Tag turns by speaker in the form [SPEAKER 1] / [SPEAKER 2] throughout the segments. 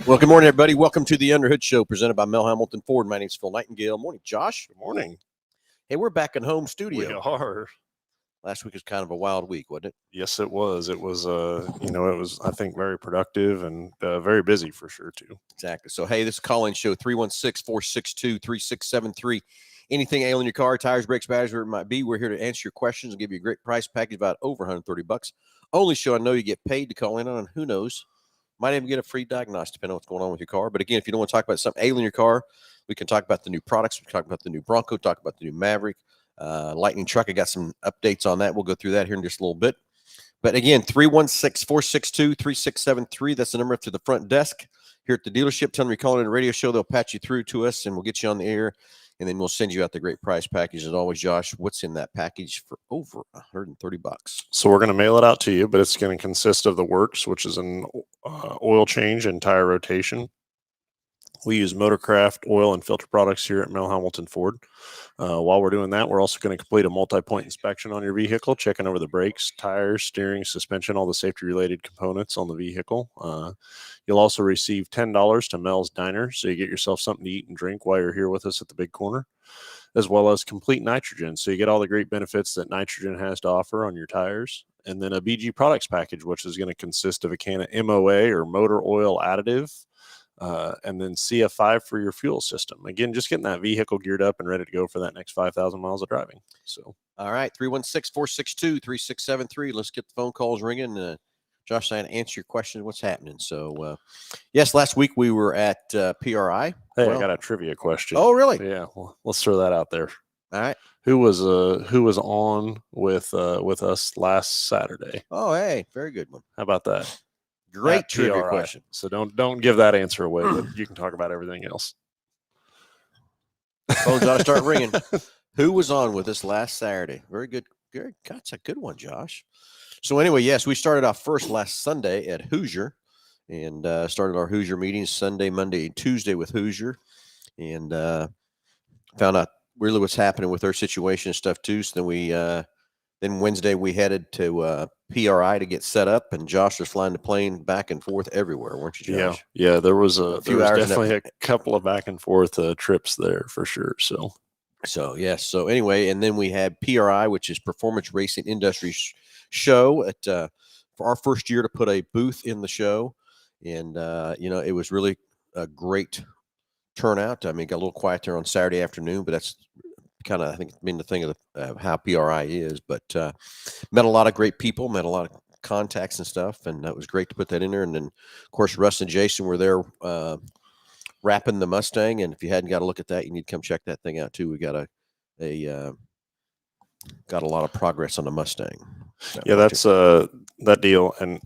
[SPEAKER 1] Well, good morning, everybody. Welcome to the Underhood Show presented by Mel Hambelton Ford. My name's Phil Nightingale. Morning, Josh.
[SPEAKER 2] Good morning.
[SPEAKER 1] Hey, we're back in home studio.
[SPEAKER 2] We are.
[SPEAKER 1] Last week was kind of a wild week, wasn't it?
[SPEAKER 2] Yes, it was. It was, I think, very productive and very busy for sure, too.
[SPEAKER 1] Exactly. So, hey, this is call-in show 316-462-3673. Anything ailing your car, tires, brakes, batteries, whatever it might be, we're here to answer your questions and give you a great price package about over $130. Only show I know you get paid to call in on, and who knows, might even get a free diagnostic depending on what's going on with your car. But again, if you don't want to talk about something ailing your car, we can talk about the new products. We can talk about the new Bronco, talk about the new Maverick, Lightning truck. I got some updates on that. We'll go through that here in just a little bit. But again, 316-462-3673. That's the number up to the front desk here at the dealership. Tell them you're calling in a radio show. They'll patch you through to us, and we'll get you on the air. And then we'll send you out the great price package. As always, Josh, what's in that package for over $130?
[SPEAKER 2] So we're going to mail it out to you, but it's going to consist of the works, which is an oil change and tire rotation. We use Motorcraft oil and filter products here at Mel Hambelton Ford. While we're doing that, we're also going to complete a multi-point inspection on your vehicle, checking over the brakes, tires, steering, suspension, all the safety-related components on the vehicle. You'll also receive $10 to Mel's Diner, so you get yourself something to eat and drink while you're here with us at the Big Corner, as well as complete nitrogen. So you get all the great benefits that nitrogen has to offer on your tires. And then a BG products package, which is going to consist of a can of MOA or motor oil additive, and then CF5 for your fuel system. Again, just getting that vehicle geared up and ready to go for that next 5,000 miles of driving. So,
[SPEAKER 1] all right, 316-462-3673. Let's get the phone calls ringing. Josh, I answer your question. What's happening? So, yes, last week we were at PRI.
[SPEAKER 2] Hey, I got a trivia question.
[SPEAKER 1] Oh, really?
[SPEAKER 2] Yeah, well, let's throw that out there.
[SPEAKER 1] All right.
[SPEAKER 2] Who was on with us last Saturday?
[SPEAKER 1] Oh, hey, very good one.
[SPEAKER 2] How about that?
[SPEAKER 1] Great trivia question.
[SPEAKER 2] So don't give that answer away, but you can talk about everything else.
[SPEAKER 1] Phones ought to start ringing. Who was on with us last Saturday? Very good. God, that's a good one, Josh. So anyway, yes, we started off first last Sunday at Hoosier and started our Hoosier meetings Sunday, Monday, and Tuesday with Hoosier, and found out really what's happening with their situation and stuff too. So then Wednesday we headed to PRI to get set up, and Josh was flying the plane back and forth everywhere, weren't you, Josh?
[SPEAKER 2] Yeah. There was definitely
[SPEAKER 1] a
[SPEAKER 2] couple of back and forth trips there for sure.
[SPEAKER 1] So yes. So anyway, and then we had PRI, which is Performance Racing Industry Show at for our first year to put a booth in the show, and it was really a great turnout. I mean, it got a little quiet there on Saturday afternoon, but that's kind of, I think, been the thing of how PRI is. But met a lot of great people, met a lot of contacts and stuff, and it was great to put that in there. And then, of course, Russ and Jason were there wrapping the Mustang. And if you hadn't got a look at that, you need to come check that thing out too. We got a lot of progress on the Mustang.
[SPEAKER 2] Yeah, that's that deal. And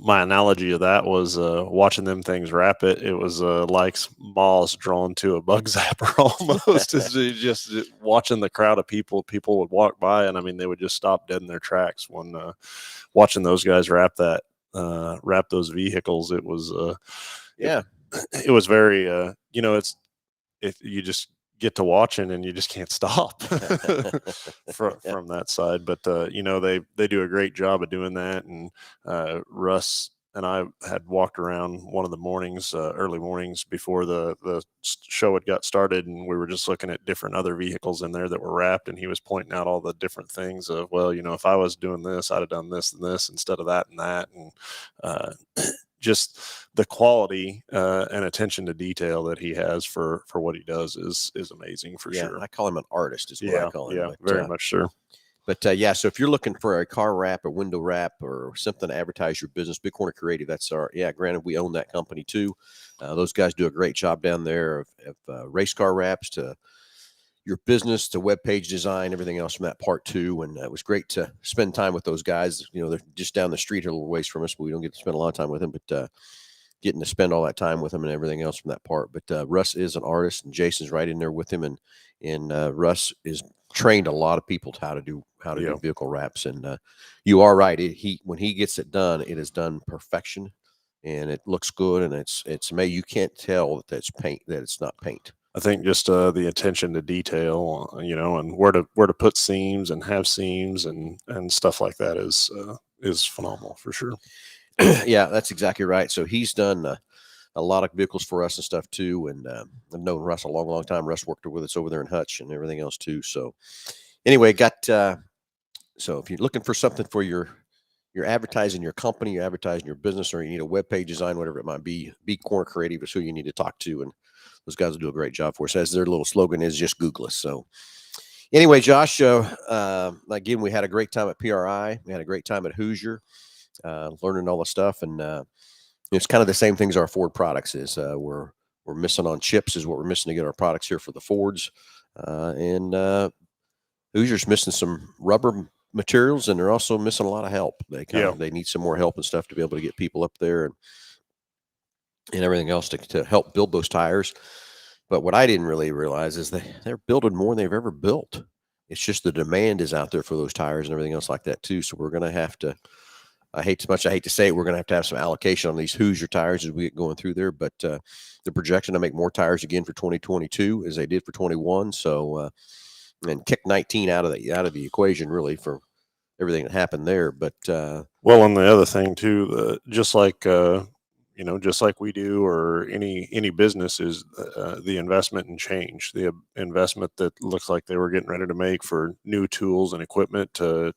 [SPEAKER 2] my analogy of that was watching them things wrap it. It was like moths drawn to a bug zapper almost. Just watching the crowd of people would walk by, and I mean, they would just stop dead in their tracks when watching those guys wrap those vehicles. It was it was very you just get to watching and you just can't stop from that side. But they do a great job of doing that. And Russ and I had walked around one of the mornings, early mornings before the show had got started, and we were just looking at different other vehicles in there that were wrapped, and he was pointing out all the different things of, well, if I was doing this, I'd have done this and this instead of that and that. And just the quality and attention to detail that he has for what he does is amazing for sure.
[SPEAKER 1] I call him an artist is what I call him.
[SPEAKER 2] Yeah, very much so.
[SPEAKER 1] But so if you're looking for a car wrap, a window wrap, or something to advertise your business, Big Corner Creative, that's granted, we own that company too. Those guys do a great job down there of race car wraps to your business to web page design, everything else from that part too. And it was great to spend time with those guys. They're just down the street here a little ways from us, but we don't get to spend a lot of time with them, but getting to spend all that time with them and everything else from that part. But Russ is an artist, and Jason's right in there with him. And Russ is trained a lot of people to how to do vehicle wraps. And you are right. When he gets it done, it is done perfection, and it looks good. And it's amazing. You can't tell that that's paint, that it's not paint.
[SPEAKER 2] I think just the attention to detail, and where to put seams and have seams and stuff like that is phenomenal for sure.
[SPEAKER 1] Yeah, that's exactly right. So he's done a lot of vehicles for us and stuff too. And I've known Russ a long, long time. Russ worked with us over there in Hutch and everything else too. So anyway, so if you're looking for something for your advertising your company, you're advertising your business, or you need a web page design, whatever it might be Corner Creative is who you need to talk to. And those guys will do a great job for us. As their little slogan is, just Google us. So anyway, Josh, again, we had a great time at PRI. We had a great time at Hoosier, learning all the stuff. And it's kind of the same things our Ford products is. We're missing on chips is what we're missing to get our products here for the Fords. And Hoosier's missing some rubber materials, and they're also missing a lot of help. They need some more help and stuff to be able to get people up there and everything else to help build those tires. But what I didn't really realize is they're building more than they've ever built. It's just the demand is out there for those tires and everything else like that too. So we're going to have to, I hate to say it, we're going to have some allocation on these Hoosier tires as we get going through there. But the projection to make more tires again for 2022 as they did for 21. So, and kick 19 out of the equation really for everything that happened there. But
[SPEAKER 2] well, and the other thing too, just like we do, or any business, is the investment and change. The investment that looks like they were getting ready to make for new tools and equipment to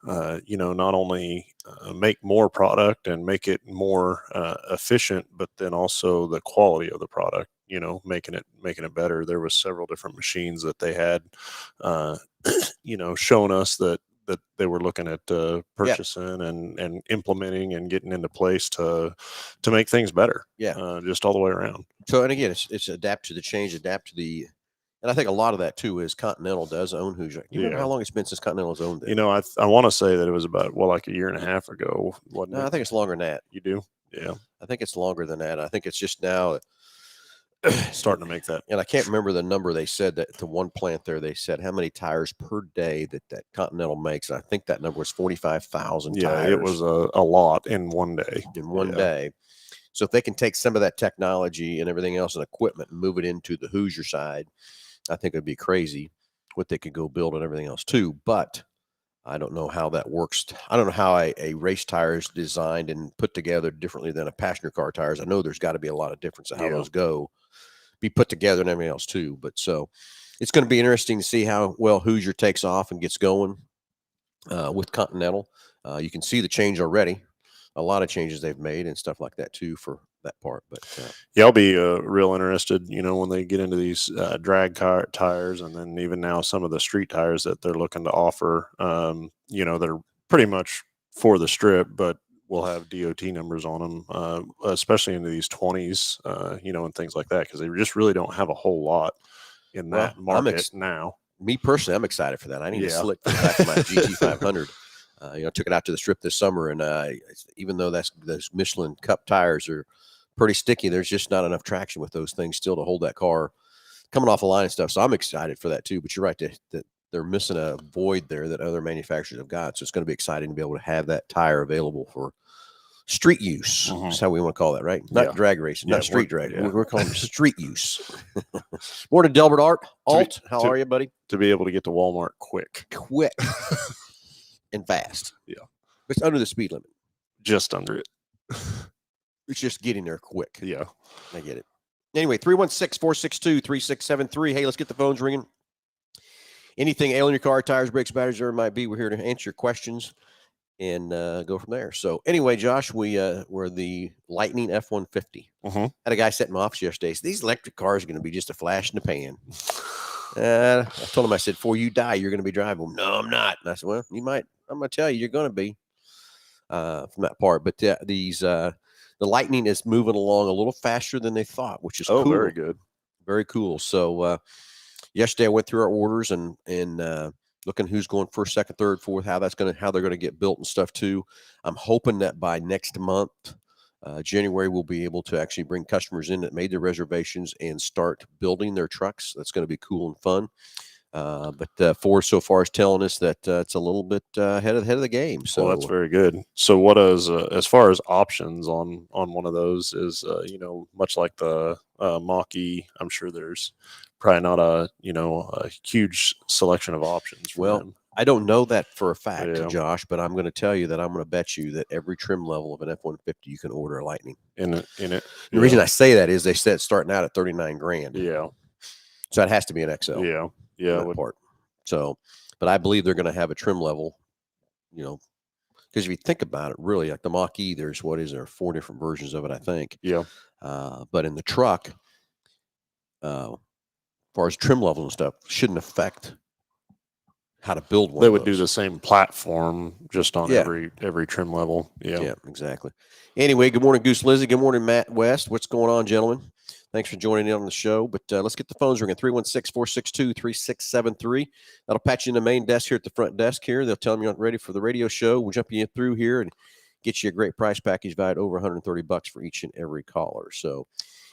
[SPEAKER 2] not only make more product and make it more efficient, but then also the quality of the product. Making it better. There was several different machines that they had, showing us that they were looking at purchasing and implementing and getting into place to make things better. Just all the way around.
[SPEAKER 1] So, and again, it's adapt to the change, adapt to the, and I think a lot of that too is Continental does own Hoosier. Do you remember how long it's been since Continental has owned them?
[SPEAKER 2] I want to say that it was about like a year and a half ago, wasn't it?
[SPEAKER 1] I think it's longer than that.
[SPEAKER 2] You do? Yeah.
[SPEAKER 1] I think it's longer than that. I think it's just now
[SPEAKER 2] starting to make that.
[SPEAKER 1] And I can't remember the number they said that to one plant there. They said how many tires per day that Continental makes. And I think that number was 45,000 tires.
[SPEAKER 2] Yeah, it was a lot in one day.
[SPEAKER 1] Day. So if they can take some of that technology and everything else and equipment and move it into the Hoosier side, I think it'd be crazy what they could go build and everything else too. But I don't know how that works. I don't know how a race tire is designed and put together differently than a passenger car tires. I know there's got to be a lot of difference in how those be put together and everything else too. But so it's going to be interesting to see how well Hoosier takes off and gets going with Continental. You can see the change already. A lot of changes they've made and stuff like that too for that part. But
[SPEAKER 2] I'll be real interested, when they get into these drag car tires, and then even now some of the street tires that they're looking to offer, that are pretty much for the strip, but will have DOT numbers on them, especially into these 20s, and things like that, because they just really don't have a whole lot in that market now.
[SPEAKER 1] Me personally, I'm excited for that. I need a slick for the back of my GT500. I took it out to the strip this summer, and even though those Michelin Cup tires are pretty sticky, there's just not enough traction with those things still to hold that car coming off the line and stuff. So I'm excited for that too. But you're right that they're missing a void there that other manufacturers have got. So it's going to be exciting to be able to have that tire available for street use. That's how we want to call that, right? Not drag racing, not street drag. We're calling it street use. Morning, Delbert Alt. How are you, buddy?
[SPEAKER 2] To be able to get to Walmart quick
[SPEAKER 1] and fast.
[SPEAKER 2] Yeah.
[SPEAKER 1] It's under the speed limit.
[SPEAKER 2] Just under it.
[SPEAKER 1] It's just getting there quick.
[SPEAKER 2] Yeah.
[SPEAKER 1] I get it. Anyway, 316-462-3673. Hey, let's get the phones ringing. Anything ailing your car, tires, brakes, batteries, whatever it might be, we're here to answer your questions and go from there. So anyway, Josh, we're the Lightning F-150. Had a guy sit in my office yesterday. Said, these electric cars are going to be just a flash in the pan. I told him, I said, before you die, you're going to be driving them. No, I'm not. And I said, well, you might. I'm going to tell you, you're going to be from that part. But the Lightning is moving along a little faster than they thought, which is cool.
[SPEAKER 2] Very good.
[SPEAKER 1] Very cool. So yesterday I went through our orders and looking who's going first, second, third, fourth, how they're going to get built and stuff too. I'm hoping that by next month, January, we'll be able to actually bring customers in that made their reservations and start building their trucks. That's going to be cool and fun. But Ford so far is telling us that it's a little bit ahead of the game. So
[SPEAKER 2] that's very good. So what is as far as options on one of those is much like the Mach-E, I'm sure there's probably not a huge selection of options for them.
[SPEAKER 1] I don't know that for a fact,
[SPEAKER 2] Yeah.
[SPEAKER 1] Josh, but I'm going to tell you that I'm going to bet you that every trim level of an F-150 you can order a Lightning.
[SPEAKER 2] In it.
[SPEAKER 1] The reason I say that is they said starting out at 39 grand.
[SPEAKER 2] Yeah.
[SPEAKER 1] So it has to be an XL.
[SPEAKER 2] Yeah.
[SPEAKER 1] On
[SPEAKER 2] Yeah.
[SPEAKER 1] that part. So, but I believe they're going to have a trim level, you know, because if you think about it, really, like the Mach-E, there's 4 different versions of it, I think.
[SPEAKER 2] Yeah.
[SPEAKER 1] But in the truck, as far as trim level and stuff, shouldn't affect how to build one.
[SPEAKER 2] They
[SPEAKER 1] of
[SPEAKER 2] would do
[SPEAKER 1] those.
[SPEAKER 2] the same platform just on every trim level. Yeah.
[SPEAKER 1] Yeah, exactly. Anyway, good morning, Goose Lizzie. Good morning, Matt West. What's going on, gentlemen? Thanks for joining in on the show. But let's get the phones ringing. 316-462-3673. That'll patch you in the main desk here at the front desk here. They'll tell them you're ready for the radio show. We'll jump you through here and get you a great price package valued over $130 for each and every caller. So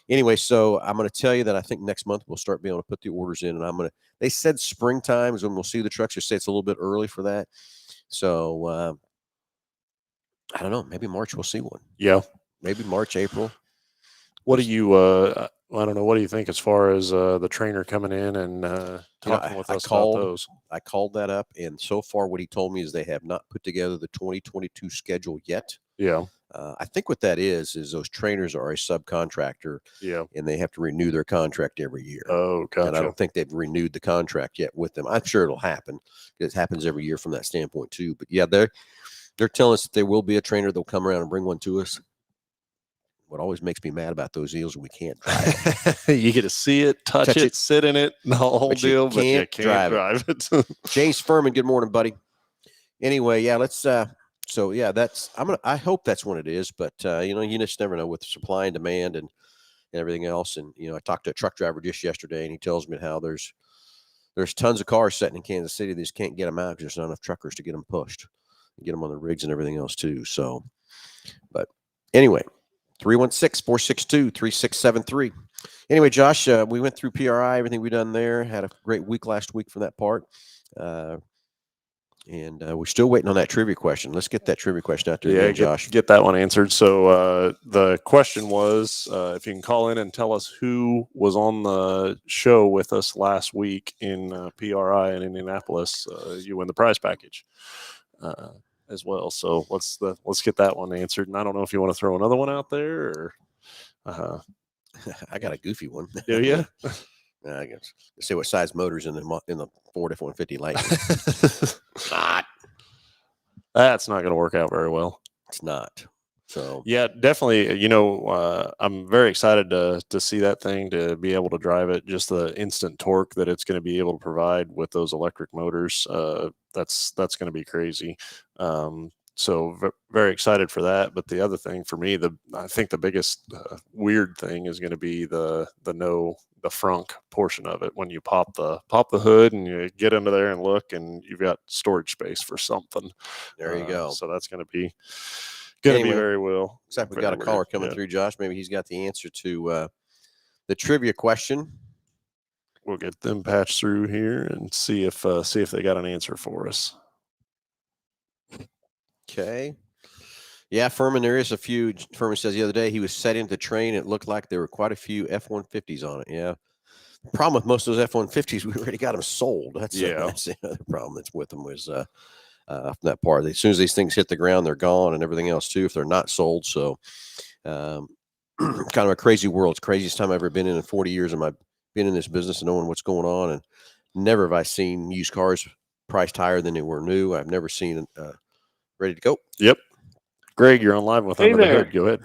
[SPEAKER 1] anyway, so I'm going to tell you that I think next month we'll start being able to put the orders in, and they said springtime is when we'll see the trucks. They say it's a little bit early for that. So I don't know. Maybe March we'll see one.
[SPEAKER 2] Yeah.
[SPEAKER 1] Maybe March, April.
[SPEAKER 2] What do you, I don't know, what do you think as far as the trainer coming in and talking with us about those?
[SPEAKER 1] I called that up, and so far what he told me is they have not put together the 2022 schedule yet.
[SPEAKER 2] Yeah.
[SPEAKER 1] I think what that is those trainers are a subcontractor.
[SPEAKER 2] Yeah.
[SPEAKER 1] And they have to renew their contract every year.
[SPEAKER 2] Oh, gotcha.
[SPEAKER 1] And I don't think they've renewed the contract yet with them. I'm sure it'll happen. It happens every year from that standpoint too. But yeah, they're telling us that there will be a trainer that'll come around and bring one to us. What always makes me mad about those deals is we can't drive it.
[SPEAKER 2] You get to see it, touch it, sit in it, the whole deal, but you can't drive it.
[SPEAKER 1] James Furman, good morning, buddy. Anyway, yeah, let's so yeah, I hope that's what it is, but you just never know with supply and demand and everything else. And I talked to a truck driver just yesterday, and he tells me how there's tons of cars sitting in Kansas City. They just can't get them out because there's not enough truckers to get them pushed and get them on the rigs and everything else too. So, but anyway, 316-462-3673. Anyway, Josh, we went through PRI, everything we done there. Had a great week last week for that part. And we're still waiting on that trivia question. Let's get that trivia question out there again, Josh.
[SPEAKER 2] Get that one answered. So the question was, if you can call in and tell us who was on the show with us last week in PRI in Indianapolis, you win the prize package as well. So let's get that one answered. And I don't know if you want to throw another one out there or.
[SPEAKER 1] I got a goofy one.
[SPEAKER 2] Do you?
[SPEAKER 1] I guess. Let's see what size motors in the Ford F-150 Lightning.
[SPEAKER 2] That's not going to work out very well.
[SPEAKER 1] It's not. So
[SPEAKER 2] yeah, definitely. I'm very excited to see that thing, to be able to drive it. Just the instant torque that it's going to be able to provide with those electric motors. That's going to be crazy. So very excited for that. But the other thing for me, I think the biggest weird thing is going to be the frunk portion of it. When you pop the hood and you get into there and look, and you've got storage space for something.
[SPEAKER 1] There you go.
[SPEAKER 2] So that's going to be very well.
[SPEAKER 1] Except we got a caller coming through, Josh. Maybe he's got the answer to the trivia question.
[SPEAKER 2] We'll get them patched through here and see if they got an answer for us.
[SPEAKER 1] Okay. Yeah, Furman, there is a few. Furman says the other day he was setting the train. It looked like there were quite a few F-150s on it. Yeah. The problem with most of those F-150s, we already got them sold. That's the other problem that's with them was that part. As soon as these things hit the ground, they're gone, and everything else too if they're not sold. So kind of a crazy world. It's the craziest time I've ever been in 40 years of my being in this business and knowing what's going on. And never have I seen used cars priced higher than they were new. I've never seen ready to go.
[SPEAKER 2] Yep. Greg, you're on live with Under the Hood. Go ahead.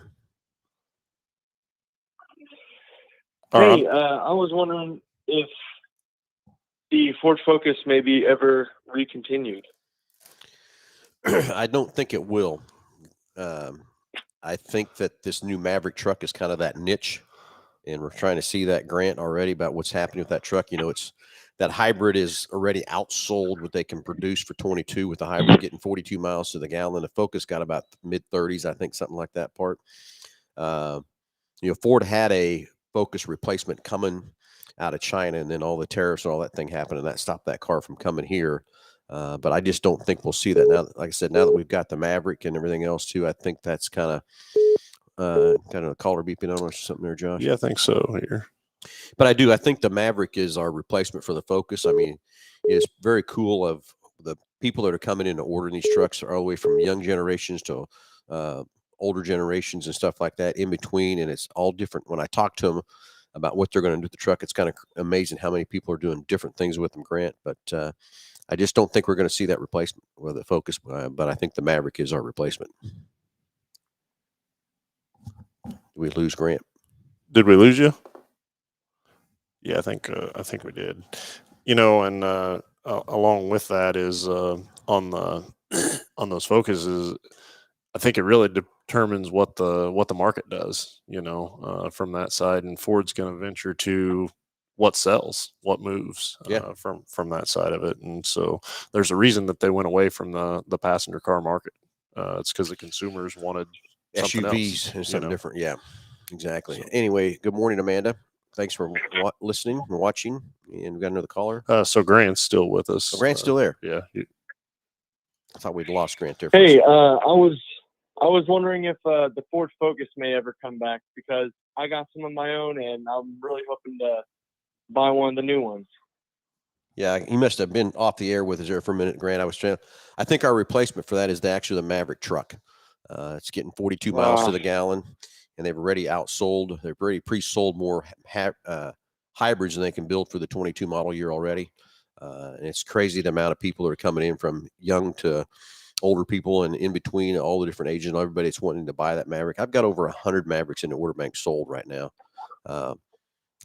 [SPEAKER 3] Hey, I was wondering if the Ford Focus may be ever recontinued.
[SPEAKER 1] I don't think it will. I think that this new Maverick truck is kind of that niche, and we're trying to see that, Grant, already about what's happening with that truck. It's that hybrid is already outsold what they can produce for 22 with the hybrid getting 42 miles to the gallon. The Focus got about mid 30s, I think, something like that part. Ford had a Focus replacement coming out of China, and then all the tariffs and all that thing happened, and that stopped that car from coming here. But I just don't think we'll see that now. Like I said, now that we've got the Maverick and everything else too, I think that's kind of a caller beeping on us or something there, Josh.
[SPEAKER 2] Yeah, I think so here.
[SPEAKER 1] But I think the Maverick is our replacement for the Focus. I mean, it's very cool of the people that are coming in to ordering these trucks are all the way from young generations to older generations and stuff like that in between. And it's all different. When I talk to them about what they're going to do with the truck, it's kind of amazing how many people are doing different things with them, Grant. But I just don't think we're going to see that replacement with the Focus, but I think the Maverick is our replacement. Did we lose Grant?
[SPEAKER 2] Did we lose you? Yeah, I think we did. You know, and along with that is on those Focuses, I think it really determines what the market does. You know, from that side, and Ford's going to venture to what sells, what moves from that side of it. And so there's a reason that they went away from the passenger car market. It's because the consumers wanted something
[SPEAKER 1] SUVs
[SPEAKER 2] else,
[SPEAKER 1] and something different. Yeah, exactly. So, anyway, good morning, Amanda. Thanks for listening and watching. And we got another caller.
[SPEAKER 2] So Grant's still with us.
[SPEAKER 1] Oh, Grant's still there.
[SPEAKER 2] Yeah.
[SPEAKER 1] I thought we'd lost Grant there.
[SPEAKER 3] Hey, I was wondering if the Ford Focus may ever come back, because I got some of my own and I'm really hoping to buy one of the new ones.
[SPEAKER 1] Yeah, he must have been off the air with us there for a minute, Grant. I think our replacement for that is actually the Maverick truck. It's getting 42 miles to the gallon, and they've already outsold. They've already pre-sold more hybrids than they can build for the 22 model year already. And it's crazy the amount of people that are coming in, from young to older people and in between, all the different ages. Everybody's wanting to buy that Maverick. I've got over 100 Mavericks in the order bank sold right now.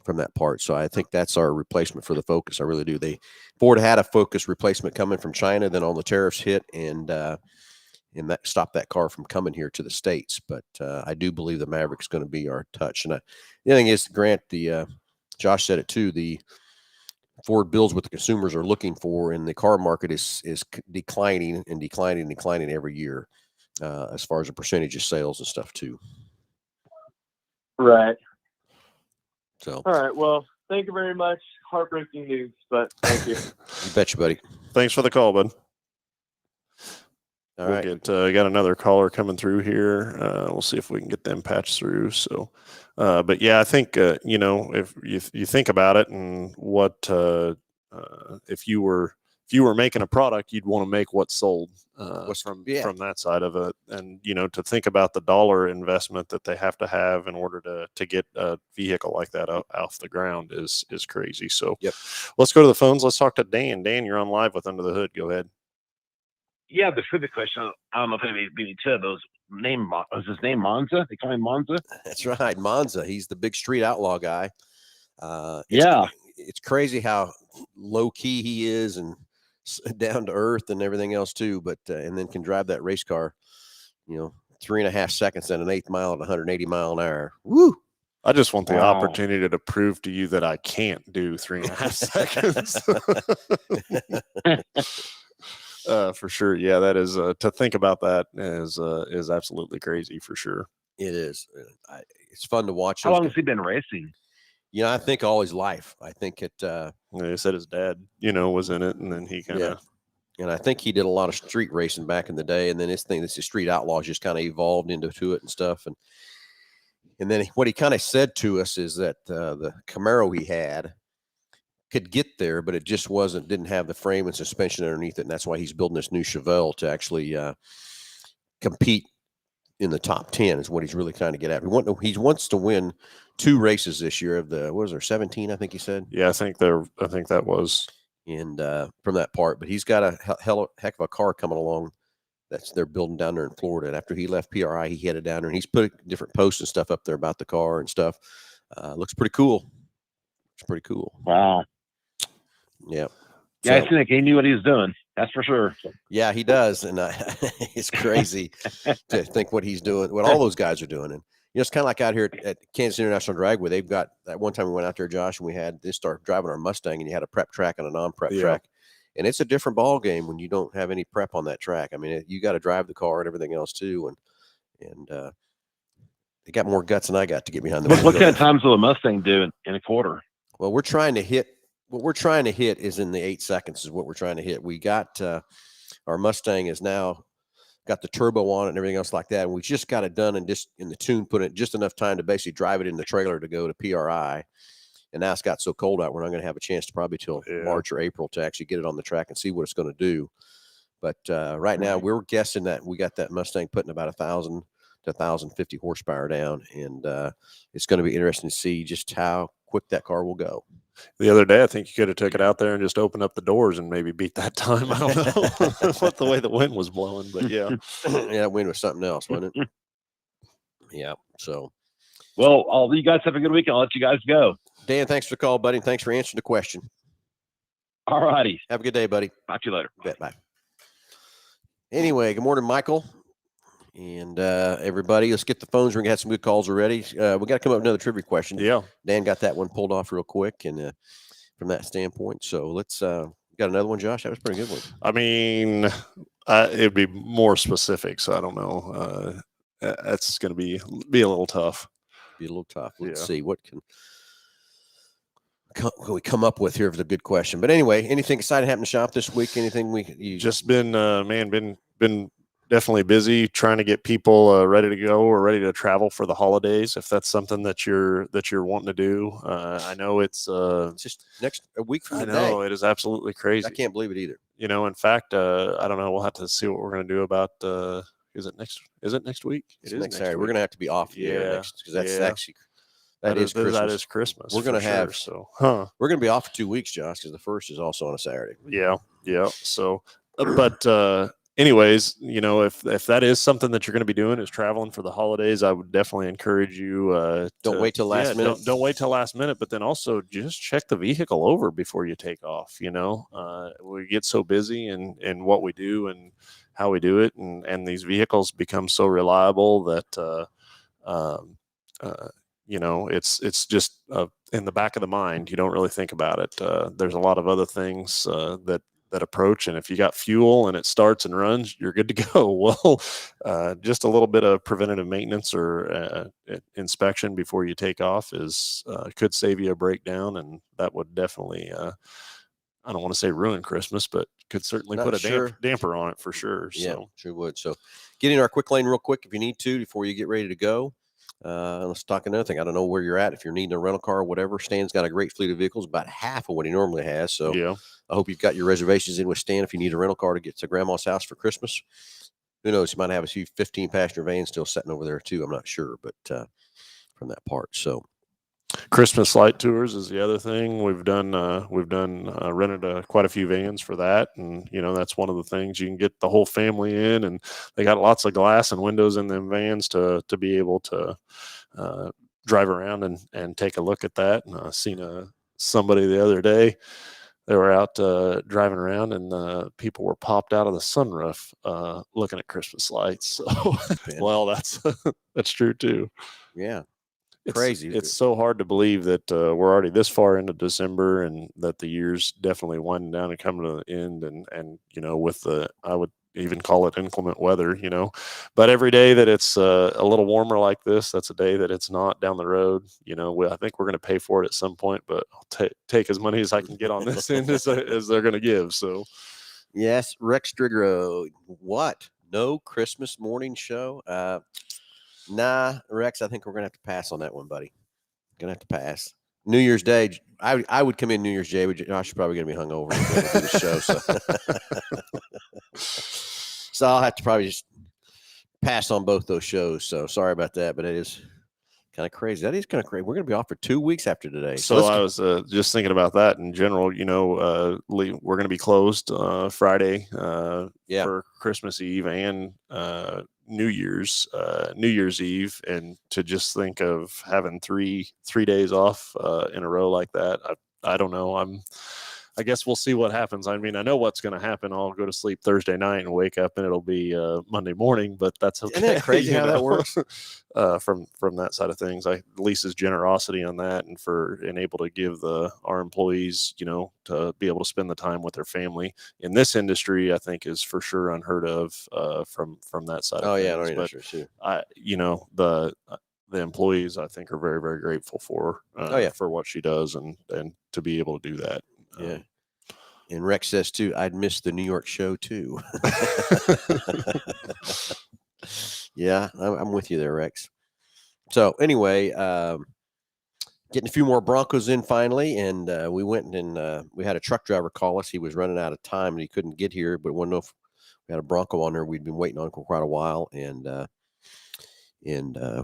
[SPEAKER 1] From that part. So I think that's our replacement for the Focus. I really do. Ford had a Focus replacement coming from China, then all the tariffs hit and that stopped that car from coming here to the States. But I do believe the Maverick's going to be our touch. And the thing is, Grant, Josh said it too, the Ford builds what the consumers are looking for, and the car market is declining every year, as far as a percentage of sales and stuff too.
[SPEAKER 3] Right.
[SPEAKER 1] So,
[SPEAKER 3] all right. Well, thank you very much. Heartbreaking news, but thank you.
[SPEAKER 1] You betcha, buddy.
[SPEAKER 2] Thanks for the call, bud.
[SPEAKER 1] All right.
[SPEAKER 2] Got another caller coming through here. We'll see if we can get them patched through. So, but yeah, I think you know, if you think about it, and what if you were making a product, you'd want to make what's sold from that side of it. And, you know, to think about the dollar investment that they have to have in order to get a vehicle like that off the ground is crazy. So let's go to the phones. Let's talk to Dan. Dan, you're on live with Under the Hood. Go ahead.
[SPEAKER 4] Yeah, the trivia question. I don't know if anybody beat each other. Was his name Monza? They call him Monza?
[SPEAKER 1] That's right. Monza. He's the big street outlaw guy. It's crazy how low key he is and down to earth and everything else too, but and then can drive that race car, you know, 3.5 seconds and an eighth mile at 180 mile an hour. Woo!
[SPEAKER 2] I just want the opportunity to prove to you that I can't do 3.5 seconds. For sure. Yeah, that is to think about that is absolutely crazy for sure.
[SPEAKER 1] It is. It's fun to watch.
[SPEAKER 4] How long has he been racing?
[SPEAKER 1] You know, I think all his life. I think it.
[SPEAKER 2] They said his dad, you know, was in it, and then he kind of.
[SPEAKER 1] And I think he did a lot of street racing back in the day, and then this street outlaws just kind of evolved into it and stuff. And then what he kind of said to us is that the Camaro he had could get there, but it just didn't have the frame and suspension underneath it, and that's why he's building this new Chevelle to actually compete in the top 10 is what he's really trying to get at. He wants to win 2 races this year of the, what was there, 17, I think he said?
[SPEAKER 2] Yeah, I think that was.
[SPEAKER 1] And from that part, but he's got a heck of a car coming along they're building down there in Florida. And after he left PRI, he headed down there, and he's put different posts and stuff up there about the car and stuff. Looks pretty cool. It's pretty cool.
[SPEAKER 4] Wow.
[SPEAKER 1] Yeah.
[SPEAKER 4] Yeah, I think he knew what he was doing. That's for sure.
[SPEAKER 1] Yeah, he does. And it's crazy to think what he's doing, what all those guys are doing. And, you know, it's kind of like out here at Kansas International Dragway. They've got that one time we went out there, Josh, and we had this start driving our Mustang, and you had a prep track and a non-prep track. And it's a different ball game when you don't have any prep on that track. I mean, you got to drive the car and everything else too. And they got more guts than I got to get behind the wheel.
[SPEAKER 4] What kind of times will a Mustang do in a quarter?
[SPEAKER 1] Well, what we're trying to hit is in the 8 seconds is what we're trying to hit. We got our Mustang is now got the turbo on it and everything else like that. And we just got it done and just in the tune, put it just enough time to basically drive it in the trailer to go to PRI. And now it's got so cold out, we're not going to have a chance to probably till March or April to actually get it on the track and see what it's going to do. But right now
[SPEAKER 3] Right.
[SPEAKER 1] we're guessing that we got that Mustang putting about 1,000 to 1,050 horsepower down, and it's going to be interesting to see just how quick that car will go.
[SPEAKER 2] The other day, I think you could have took it out there and just opened up the doors and maybe beat that time. I don't know what the way the wind was blowing, but yeah.
[SPEAKER 1] Yeah, wind was something else, wasn't it? Yeah. So,
[SPEAKER 4] Well, you guys have a good weekend. I'll let you guys go.
[SPEAKER 1] Dan, thanks for the call, buddy. And thanks for answering the question.
[SPEAKER 4] All righty.
[SPEAKER 1] Have a good day, buddy.
[SPEAKER 4] Talk to you later.
[SPEAKER 1] Bet. Bye. Anyway, good morning, Michael. And everybody, let's get the phones. We're going to have some good calls already. We got to come up with another trivia question.
[SPEAKER 2] Yeah.
[SPEAKER 1] Dan got that one pulled off real quick, and from that standpoint. So let's got another one, Josh. That was a pretty good one.
[SPEAKER 2] I mean, it'd be more specific, so I don't know. That's going to be a little tough.
[SPEAKER 1] Be a little tough. Let's
[SPEAKER 2] Yeah.
[SPEAKER 1] see what can we come up with here for the good question. But anyway, anything exciting happened to shop this week? Anything you
[SPEAKER 2] Just been been definitely busy trying to get people ready to go or ready to travel for the holidays. If that's something that you're wanting to do, I know it's
[SPEAKER 1] just a week from
[SPEAKER 2] I
[SPEAKER 1] today.
[SPEAKER 2] know it is absolutely crazy.
[SPEAKER 1] I can't believe it either.
[SPEAKER 2] You know, in fact, I don't know. We'll have to see what we're going to do about. Is it next week?
[SPEAKER 1] It's next Saturday. We're going to have to be off the air next because that's actually that is Christmas.
[SPEAKER 2] That is Christmas.
[SPEAKER 1] We're going to have We're going to be off for 2 weeks, Josh, because the first is also on a Saturday.
[SPEAKER 2] Yeah. So, but anyways, you know, if that is something that you're going to be doing is traveling for the holidays, I would definitely encourage you.
[SPEAKER 1] Don't wait till last minute.
[SPEAKER 2] Don't wait till last minute, but then also just check the vehicle over before you take off. You know, we get so busy in what we do and how we do it, and these vehicles become so reliable that you know, it's just in the back of the mind. You don't really think about it. There's a lot of other things that approach, and if you got fuel and it starts and runs, you're good to go. Well, just a little bit of preventative maintenance or inspection before you take off could save you a breakdown, and that would definitely I don't want to say ruin Christmas, but could certainly put a damper on it for sure.
[SPEAKER 1] Yeah,
[SPEAKER 2] so
[SPEAKER 1] sure would. So get in our quick lane real quick if you need to before you get ready to go. Let's talk another thing. I don't know where you're at. If you're needing a rental car or whatever, Stan's got a great fleet of vehicles, about half of what he normally has. So
[SPEAKER 2] yeah.
[SPEAKER 1] I hope you've got your reservations in with Stan if you need a rental car to get to grandma's house for Christmas. Who knows? You might have a few 15-passenger vans still sitting over there too. I'm not sure, but from that part. So
[SPEAKER 2] Christmas light tours is the other thing we've done. Rented quite a few vans for that, and you know that's one of the things you can get the whole family in, and they got lots of glass and windows in them vans to be able to drive around and take a look at that. And I seen somebody the other day. They were out driving around, and people were popped out of the sunroof looking at Christmas lights. So, well, that's true too.
[SPEAKER 1] Yeah.
[SPEAKER 2] Crazy. It's so hard to believe that we're already this far into December and that the year's definitely winding down and coming to the end. And you know, with I would even call it inclement weather, you know, but every day that it's a little warmer like this, that's a day that it's not down the road. You know, I think we're going to pay for it at some point, but I'll take as money as I can get on this end as they're going to give. So,
[SPEAKER 1] yes, Rex Strigro, what? No Christmas morning show? Nah, Rex, I think we're going to have to pass on that one, buddy. Going to have to pass. New Year's Day, I would come in New Year's Day, but Josh is probably going to be hungover for the show. So I'll have to probably just pass on both those shows. So sorry about that, but it is kind of crazy. That is kind of crazy. We're going to be off for 2 weeks after today.
[SPEAKER 2] So I was just thinking about that in general. You know, we're going to be closed Friday for Christmas Eve and New Year's Eve, and to just think of having three days off in a row like that, I don't know. I guess we'll see what happens. I mean, I know what's going to happen. I'll go to sleep Thursday night and wake up and it'll be Monday morning, but that's okay.
[SPEAKER 1] Isn't that crazy how that works?
[SPEAKER 2] From that side of things, Lisa's generosity on that and able to give our employees, you know, to be able to spend the time with their family in this industry, I think is for sure unheard of from that side.
[SPEAKER 1] Oh
[SPEAKER 2] of
[SPEAKER 1] yeah,
[SPEAKER 2] things.
[SPEAKER 1] no,
[SPEAKER 2] But
[SPEAKER 1] sure, too.
[SPEAKER 2] you know, the employees I think are very, very grateful for for what she does and to be able to do that.
[SPEAKER 1] Yeah. And Rex says too, I'd miss the New York show too. Yeah, I'm with you there, Rex. So anyway, getting a few more Broncos in finally, and we went and we had a truck driver call us. He was running out of time and he couldn't get here, but wanted to know if We had a Bronco on there we'd been waiting on for quite a while, and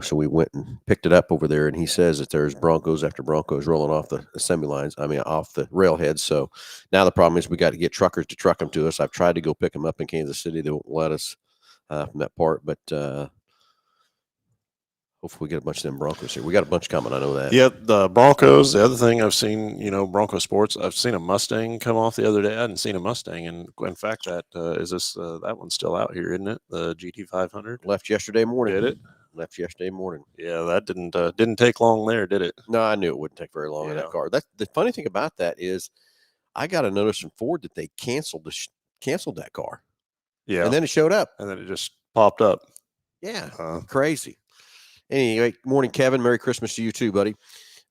[SPEAKER 1] so we went and picked it up over there. And he says that there's Broncos after Broncos rolling off the assembly lines. I mean, off the railheads. So now the problem is we got to get truckers to truck them to us. I've tried to go pick them up in Kansas City. They won't let us from that part, but hopefully we get a bunch of them Broncos here. We got a bunch coming. I know that.
[SPEAKER 2] Yeah, the Broncos. The other thing I've seen, Bronco Sports. I've seen a Mustang come off the other day. I hadn't seen a Mustang, and in fact, that one's still out here, isn't it? The GT 500
[SPEAKER 1] Left yesterday morning.
[SPEAKER 2] Did it?
[SPEAKER 1] Left yesterday morning.
[SPEAKER 2] Yeah, that didn't take long there, did it?
[SPEAKER 1] No, I knew it wouldn't take very long in that car. That's the funny thing about that is, I got a notice from Ford that they canceled that car.
[SPEAKER 2] Yeah,
[SPEAKER 1] and then it showed up,
[SPEAKER 2] and then it just popped up.
[SPEAKER 1] Yeah, crazy. Anyway, morning, Kevin. Merry Christmas to you too, buddy.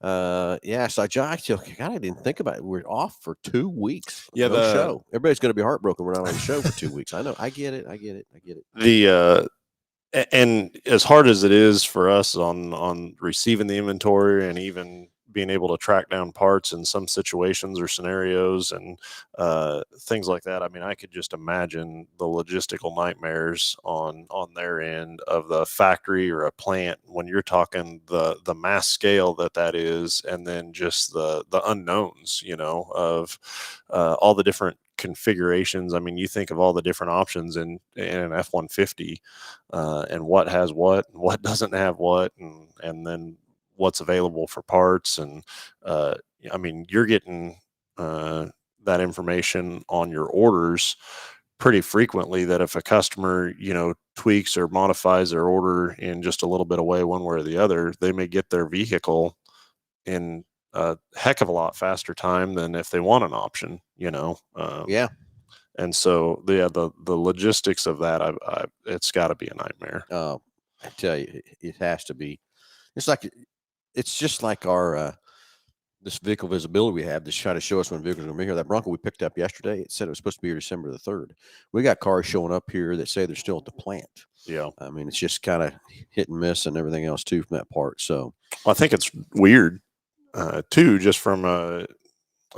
[SPEAKER 1] Yeah, so God, I didn't think about it. We're off for 2 weeks.
[SPEAKER 2] Yeah,
[SPEAKER 1] no show. Everybody's going to be heartbroken. We're not on the show for 2 weeks. I know. I get it.
[SPEAKER 2] And as hard as it is for us on receiving the inventory and even being able to track down parts in some situations or scenarios and things like that, I mean, I could just imagine the logistical nightmares on their end of the factory or a plant when you're talking the mass scale that is, and then just the unknowns, of all the different configurations. I mean, you think of all the different options in an F-150 and what has what and what doesn't have what, and then what's available for parts. And I mean, you're getting that information on your orders pretty frequently, that if a customer, tweaks or modifies their order in just a little bit of way, one way or the other, they may get their vehicle in a heck of a lot faster time than if they want an option,
[SPEAKER 1] Yeah.
[SPEAKER 2] And so the logistics of that, it's got to be a nightmare.
[SPEAKER 1] I tell you, it has to be. It's just like our this vehicle visibility we have to try to show us when vehicles are going to be here. That Bronco we picked up yesterday, it said it was supposed to be here December the 3rd. We got cars showing up here that say they're still at the plant.
[SPEAKER 2] Yeah.
[SPEAKER 1] I mean, it's just kind of hit and miss and everything else too from that part. So
[SPEAKER 2] I think it's weird too, just from a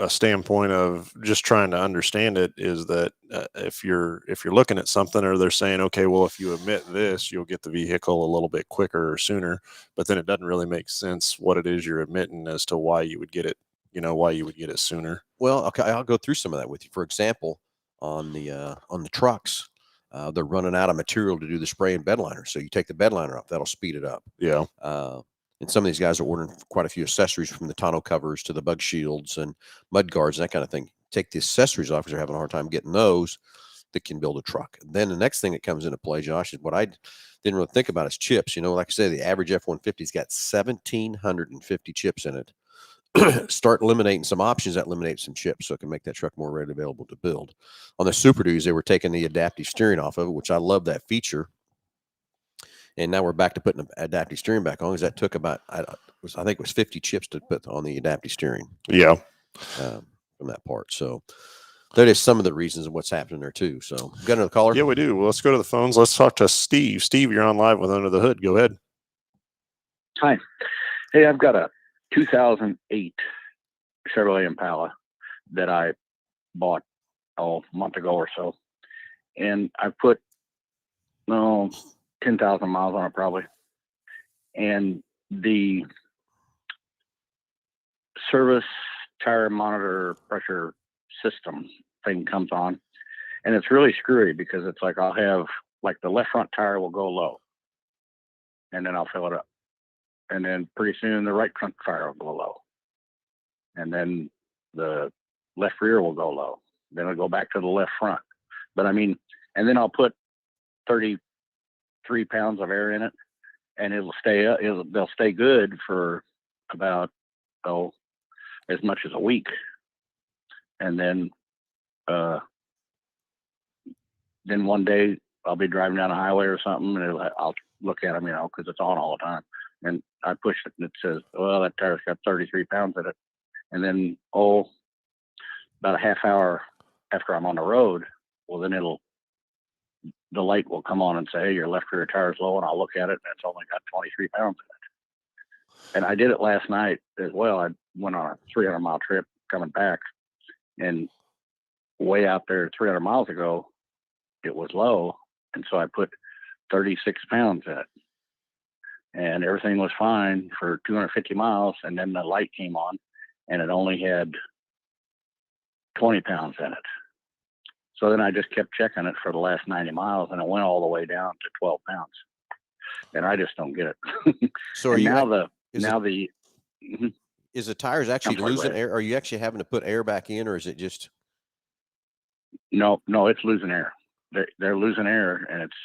[SPEAKER 2] standpoint of just trying to understand it, is that if you're looking at something, or they're saying, okay, well, if you emit this, you'll get the vehicle a little bit quicker or sooner, but then it doesn't really make sense what it is you're emitting as to why you would get it, why you would get it sooner.
[SPEAKER 1] Well, okay, I'll go through some of that with you. For example, on the trucks, they're running out of material to do the spray and bed liner. So you take the bed liner off, that'll speed it up.
[SPEAKER 2] Yeah.
[SPEAKER 1] And some of these guys are ordering quite a few accessories, from the tonneau covers to the bug shields and mud guards and that kind of thing. Take the accessories off because they're having a hard time getting those that can build a truck. And then the next thing that comes into play, Josh, is what I didn't really think about is chips. Like I said, the average F-150's got 1,750 chips in it. Start eliminating some options, that eliminates some chips, so it can make that truck more readily available to build. On the Super Duties, they were taking the adaptive steering off of it, which I love that feature. And now we're back to putting the adaptive steering back on, because that took about, I think it was 50 chips to put on the adaptive steering.
[SPEAKER 2] Yeah.
[SPEAKER 1] From that part. So that is some of the reasons of what's happening there too. So got another caller?
[SPEAKER 2] Yeah, we do. Well, let's go to the phones. Let's talk to Steve. Steve, you're on live with Under the Hood. Go ahead.
[SPEAKER 5] Hi. Hey, I've got a 2008 Chevrolet Impala that I bought a month ago or so. And I put 10,000 miles on it probably. And the service tire monitor pressure system thing comes on, and it's really screwy, because it's like I'll have, like, the left front tire will go low, and then I'll fill it up. And then pretty soon the right front tire will go low. And then the left rear will go low. Then it'll go back to the left front. But I mean, and then I'll put 33 pounds of air in it, and it'll stay up. They'll stay good for about, as much as a week. And then one day I'll be driving down a highway or something, and I'll look at them, because it's on all the time. And I push it, and it says, well, that tire's got 33 pounds in it. And then, about a half hour after I'm on the road, well, then the light will come on and say, hey, your left rear tire is low, and I'll look at it, and it's only got 23 pounds in it. And I did it last night as well. I went on a 300-mile trip coming back, and way out there 300 miles ago, it was low, and so I put 36 pounds in it, and everything was fine for 250 miles. And then the light came on, and it only had 20 pounds in it. So then I just kept checking it for the last 90 miles, and it went all the way down to 12 pounds. And I just don't get it.
[SPEAKER 1] So are
[SPEAKER 5] and
[SPEAKER 1] you
[SPEAKER 5] now
[SPEAKER 1] is is the tires actually
[SPEAKER 5] sorry, go
[SPEAKER 1] losing
[SPEAKER 5] ahead.
[SPEAKER 1] air? Are you actually having to put air back in, or is it just?
[SPEAKER 5] No, it's losing air. They're losing air, and it's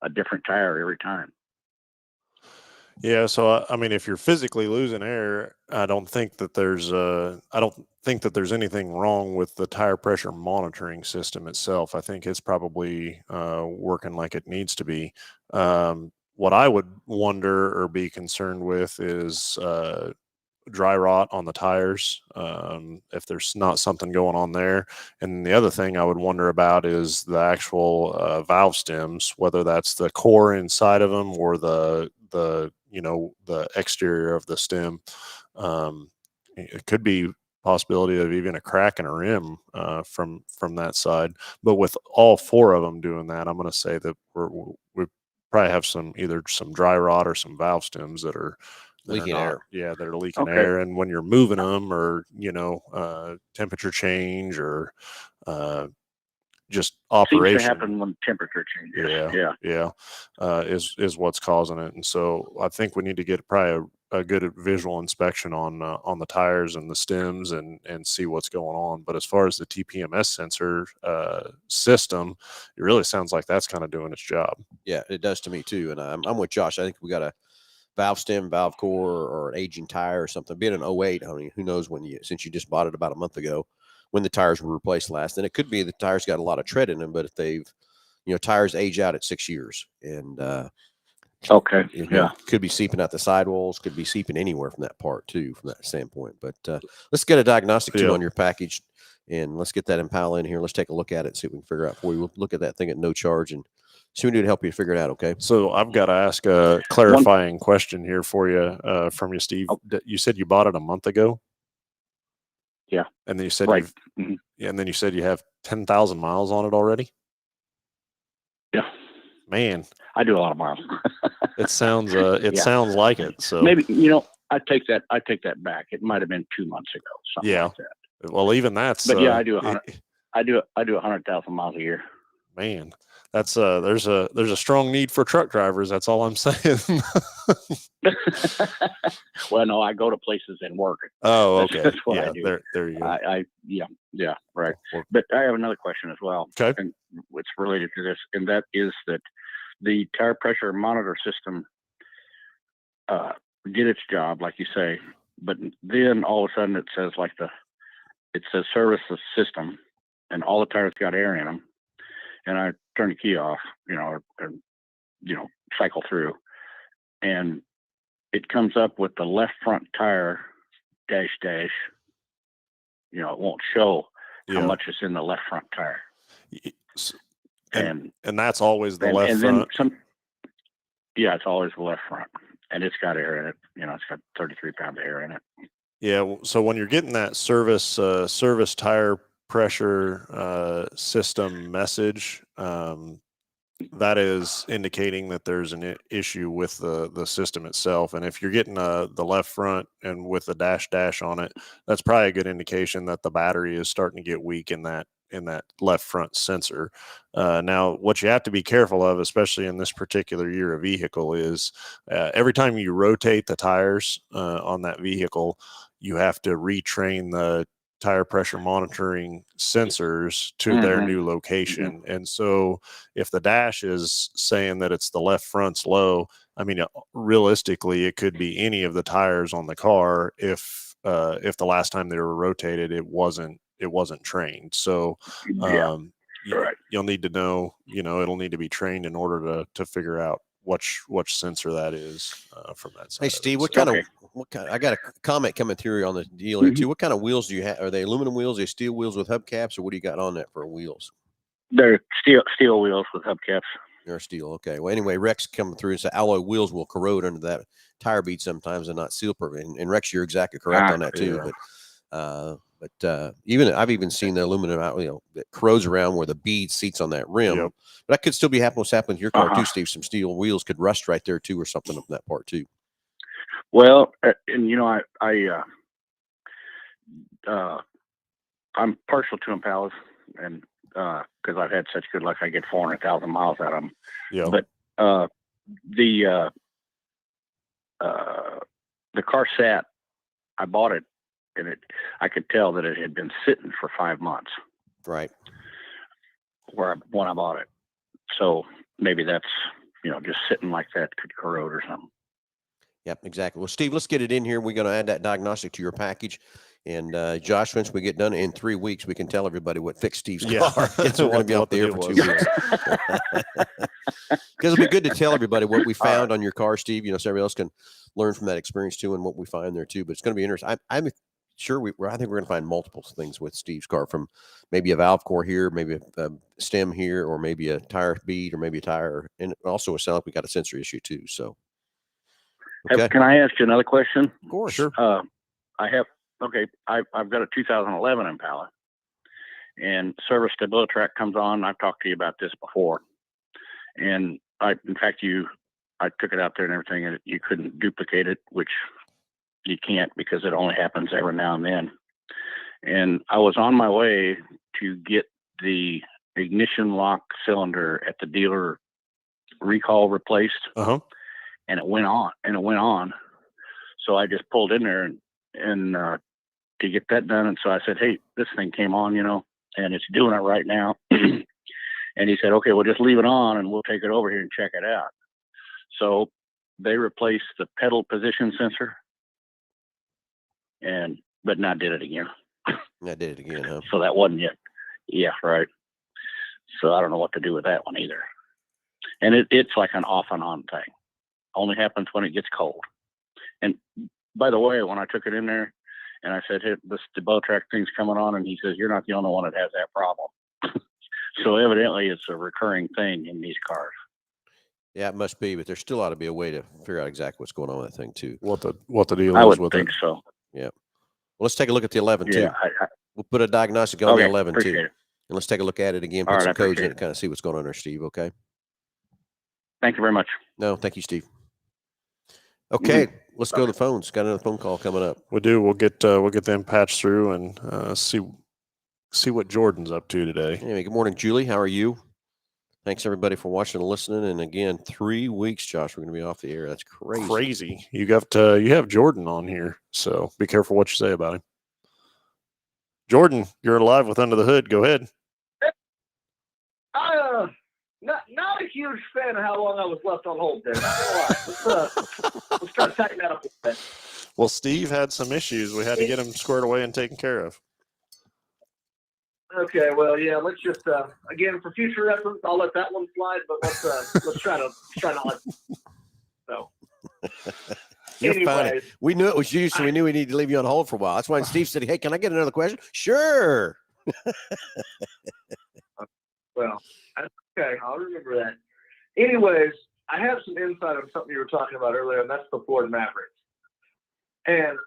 [SPEAKER 5] a different tire every time.
[SPEAKER 2] Yeah, so I mean, if you're physically losing air, I don't think that there's anything wrong with the tire pressure monitoring system itself. I think it's probably working like it needs to be. What I would wonder or be concerned with is dry rot on the tires, if there's not something going on there. And the other thing I would wonder about is the actual valve stems, whether that's the core inside of them or the exterior of the stem. It could be possibility of even a crack in a rim from that side. But with all four of them doing that, I'm going to say that we probably have either some dry rot or some valve stems that are
[SPEAKER 1] Leaking air.
[SPEAKER 2] Yeah, that are leaking
[SPEAKER 5] Okay.
[SPEAKER 2] air. And when you're moving them, or temperature change, or just
[SPEAKER 5] Seems
[SPEAKER 2] operation,
[SPEAKER 5] to happen when temperature changes.
[SPEAKER 2] is what's causing it. And so I think we need to get probably a good visual inspection on the tires and the stems and see what's going on. But as far as the TPMS sensor system, it really sounds like that's kind of doing its job.
[SPEAKER 1] Yeah, it does to me too. And I'm with Josh. I think we got a valve stem, valve core, or an aging tire or something. Being an 08, I mean, who knows since you just bought it about a month ago, when the tires were replaced last. And it could be the tires got a lot of tread in them, but if tires age out at 6 years, and
[SPEAKER 5] Okay.
[SPEAKER 1] could be seeping out the sidewalls, could be seeping anywhere from that part too, from that standpoint. But let's get a diagnostic tool on your package, and let's get that Impala in here. Let's take a look at it, see what we can figure out for you. We'll look at that thing at no charge and see what we do to help you figure it out. Okay.
[SPEAKER 2] So I've got to ask a clarifying question here for you, from you, Steve. You said you bought it a month ago.
[SPEAKER 5] Yeah.
[SPEAKER 2] And then you said
[SPEAKER 5] Right.
[SPEAKER 2] and then you said you have 10,000 miles on it already.
[SPEAKER 5] Yeah.
[SPEAKER 2] Man,
[SPEAKER 5] I do a lot of miles.
[SPEAKER 2] it sounds sounds like it. So
[SPEAKER 5] maybe I take that back. It might have been 2 months ago. Something like that.
[SPEAKER 2] Well, even that's.
[SPEAKER 5] But I do 100. I do 100,000 miles a year.
[SPEAKER 2] Man, that's there's a strong need for truck drivers. That's all I'm saying.
[SPEAKER 5] Well, no, I go to places and work.
[SPEAKER 2] Oh, okay.
[SPEAKER 5] That's what I do.
[SPEAKER 2] There you go.
[SPEAKER 5] Yeah, right. But I have another question as well.
[SPEAKER 2] Okay.
[SPEAKER 5] And it's related to this, and that is that the tire pressure monitor system did its job, like you say, but then all of a sudden it says service the system, and all the tires got air in them. And I turn the key off, and cycle through, and it comes up with the left front tire dash. It won't show how much is in the left front tire.
[SPEAKER 2] And that's always the left front.
[SPEAKER 5] It's always the left front, and it's got air in it. It's got 33 pounds of air in it.
[SPEAKER 2] Yeah. So when you're getting that service tire pressure system message, that is indicating that there's an issue with the system itself. And if you're getting the left front and with the dash on it, that's probably a good indication that the battery is starting to get weak in that left front sensor. Now, what you have to be careful of, especially in this particular year of vehicle, is every time you rotate the tires on that vehicle, you have to retrain the tire pressure monitoring sensors to their new location. And so if the dash is saying that it's the left front's low, I mean, realistically, it could be any of the tires on the car if the last time they were rotated, it wasn't trained. So you'll need to know, it'll need to be trained in order to figure out which sensor that is from that side.
[SPEAKER 1] Hey, Steve, what kind of I got a comment coming through on the deal here too. What kind of wheels do you have? Are they aluminum wheels? Are they steel wheels with hubcaps, or what do you got on that for wheels?
[SPEAKER 5] They're steel wheels with hubcaps.
[SPEAKER 1] They're steel. Okay. Well, anyway, Rex coming through and said alloy wheels will corrode under that tire bead sometimes and not seal perfect. And Rex, you're exactly correct on that too. But But even I've even seen the aluminum out, that corrodes around where the bead seats on that rim.
[SPEAKER 2] Yep.
[SPEAKER 1] But that could still be what's happening with your car
[SPEAKER 5] Uh-huh.
[SPEAKER 1] too, Steve. Some steel wheels could rust right there too, or something on that part too.
[SPEAKER 5] Well, and I'm partial to Impalas, and because I've had such good luck, I get 400,000 miles out of them.
[SPEAKER 2] Yeah.
[SPEAKER 5] But the car sat. I bought it, and I could tell that it had been sitting for 5 months.
[SPEAKER 1] Right.
[SPEAKER 5] When I bought it, so maybe that's just sitting like that could corrode or something.
[SPEAKER 1] Yep, exactly. Well, Steve, let's get it in here. We're going to add that diagnostic to your package. And Josh, once we get done in 3 weeks, we can tell everybody what fixed Steve's car. Guess we're going to be off the air for 2 weeks. Because it'll be good to tell everybody what we found on your car, Steve. So everybody else can learn from that experience too, and what we find there too. But it's going to be interesting. I'm sure I think we're going to find multiple things with Steve's car, from maybe a valve core here, maybe a stem here, or maybe a tire bead, or maybe a tire. And also it sounds like we got a sensor issue too. So. Okay.
[SPEAKER 5] Can I ask you another question?
[SPEAKER 1] Of course.
[SPEAKER 2] Sure.
[SPEAKER 5] I've got a 2011 Impala, and service stability track comes on. I've talked to you about this before, and I took it out there and everything, and you couldn't duplicate it, which you can't because it only happens every now and then. And I was on my way to get the ignition lock cylinder at the dealer recall replaced.
[SPEAKER 2] Uh-huh.
[SPEAKER 5] And it went on. So I just pulled in there and to get that done. And so I said, hey, this thing came on, and it's doing it right now. And he said, okay, we'll just leave it on and we'll take it over here and check it out. So they replaced the pedal position sensor but not did it again.
[SPEAKER 1] That did it again, huh?
[SPEAKER 5] So that wasn't it. Yeah, right. So I don't know what to do with that one either. And it's like an off and on thing. Only happens when it gets cold. And by the way, when I took it in there and I said, hey, this stability track thing's coming on, and he says, you're not the only one that has that problem. So evidently it's a recurring thing in these cars.
[SPEAKER 1] Yeah, it must be, but there still ought to be a way to figure out exactly what's going on with that thing too.
[SPEAKER 2] What the deal
[SPEAKER 5] I
[SPEAKER 2] is
[SPEAKER 5] would
[SPEAKER 2] with
[SPEAKER 5] think
[SPEAKER 2] it.
[SPEAKER 5] so.
[SPEAKER 1] Yeah. Well, let's take a look at the 11 too.
[SPEAKER 5] Yeah,
[SPEAKER 1] We'll put a diagnostic on the 11 too.
[SPEAKER 5] appreciate it.
[SPEAKER 1] And let's take a look at it again, put
[SPEAKER 5] All right,
[SPEAKER 1] some
[SPEAKER 5] I
[SPEAKER 1] codes in
[SPEAKER 5] appreciate
[SPEAKER 1] it, kind of see what's going on there, Steve. Okay.
[SPEAKER 5] Thank you very much.
[SPEAKER 1] No, thank you, Steve. Okay, let's go to the phones. Got another phone call coming up.
[SPEAKER 2] We do. We'll get them patched through and see what Jordan's up to today.
[SPEAKER 1] Anyway, good morning, Julie. How are you? Thanks everybody for watching and listening. And again, 3 weeks, Josh, we're going to be off the air. That's crazy.
[SPEAKER 2] You have Jordan on here, so be careful what you say about him. Jordan, you're alive with Under the Hood. Go ahead.
[SPEAKER 6] Not a huge fan of how long I was left on hold there. Let's try to tighten that up a bit.
[SPEAKER 2] Well, Steve had some issues. We had to get him squared away and taken care of.
[SPEAKER 6] Okay, well, yeah. Let's just again for future reference, I'll let that one slide. But let's try not let. So.
[SPEAKER 1] You're funny.
[SPEAKER 6] Anyways,
[SPEAKER 1] We knew it was you, so we knew we needed to leave you on hold for a while. That's why Steve said, "Hey, can I get another question?" Sure.
[SPEAKER 6] well, okay, I'll remember that. Anyways, I have some insight on something you were talking about earlier, and that's the Ford Mavericks. And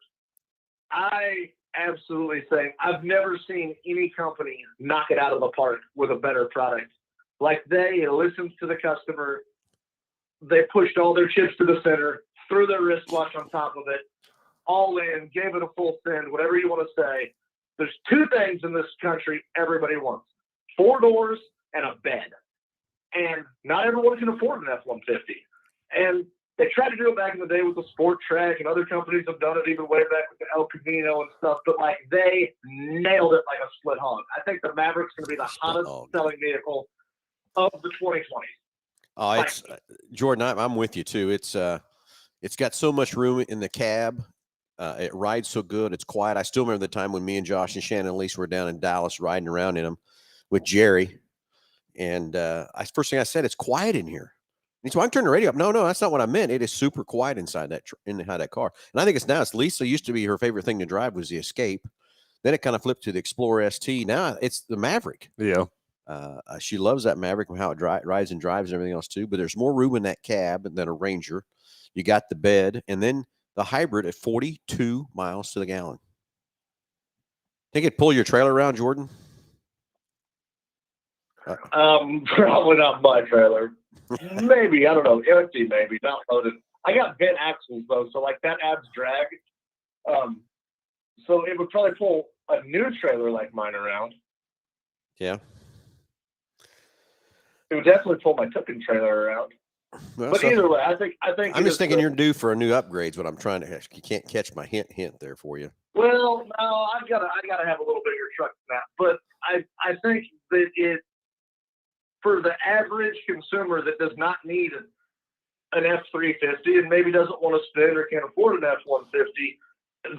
[SPEAKER 6] I absolutely say I've never seen any company knock it out of the park with a better product. Like they listened to the customer. They pushed all their chips to the center, threw their wristwatch on top of it, all in, gave it a full send, whatever you want to say. There's two things in this country everybody wants: 4 doors and a bed. And not everyone can afford an F-150. And they tried to do it back in the day with the Sport Track, and other companies have done it even way back with the El Camino and stuff. But like they nailed it like a split hog. I think the Maverick's going to be the hottest selling vehicle of the 2020s.
[SPEAKER 1] Oh, it's Jordan. I'm with you too. It's got so much room in the cab. It rides so good. It's quiet. I still remember the time when me and Josh and Shannon and Lisa were down in Dallas riding around in them with Jerry. And first thing I said, it's quiet in here. And so I'm turning the radio up. No, that's not what I meant. It is super quiet inside that car. And I think it's Lisa used to be her favorite thing to drive was the Escape. Then it kind of flipped to the Explorer ST. Now it's the Maverick.
[SPEAKER 2] Yeah.
[SPEAKER 1] She loves that Maverick and how it rides and drives and everything else too. But there's more room in that cab than a Ranger. You got the bed, and then the hybrid at 42 miles to the gallon. Think it'd pull your trailer around, Jordan?
[SPEAKER 6] Probably not my trailer. Maybe, I don't know, empty maybe, not loaded. I got bent axles though, so like that adds drag. So it would probably pull a new trailer like mine around.
[SPEAKER 1] Yeah.
[SPEAKER 6] It would definitely pull my Tucking trailer around.
[SPEAKER 1] Well,
[SPEAKER 6] But
[SPEAKER 1] so
[SPEAKER 6] either way, I think
[SPEAKER 1] I'm just thinking you're due for a new upgrade. Is what I'm trying to. You can't catch my hint there for you.
[SPEAKER 6] Well, no, I gotta have a little bigger truck than that. But I think that it, for the average consumer that does not need an F-350 and maybe doesn't want to spend or can't afford an F-150,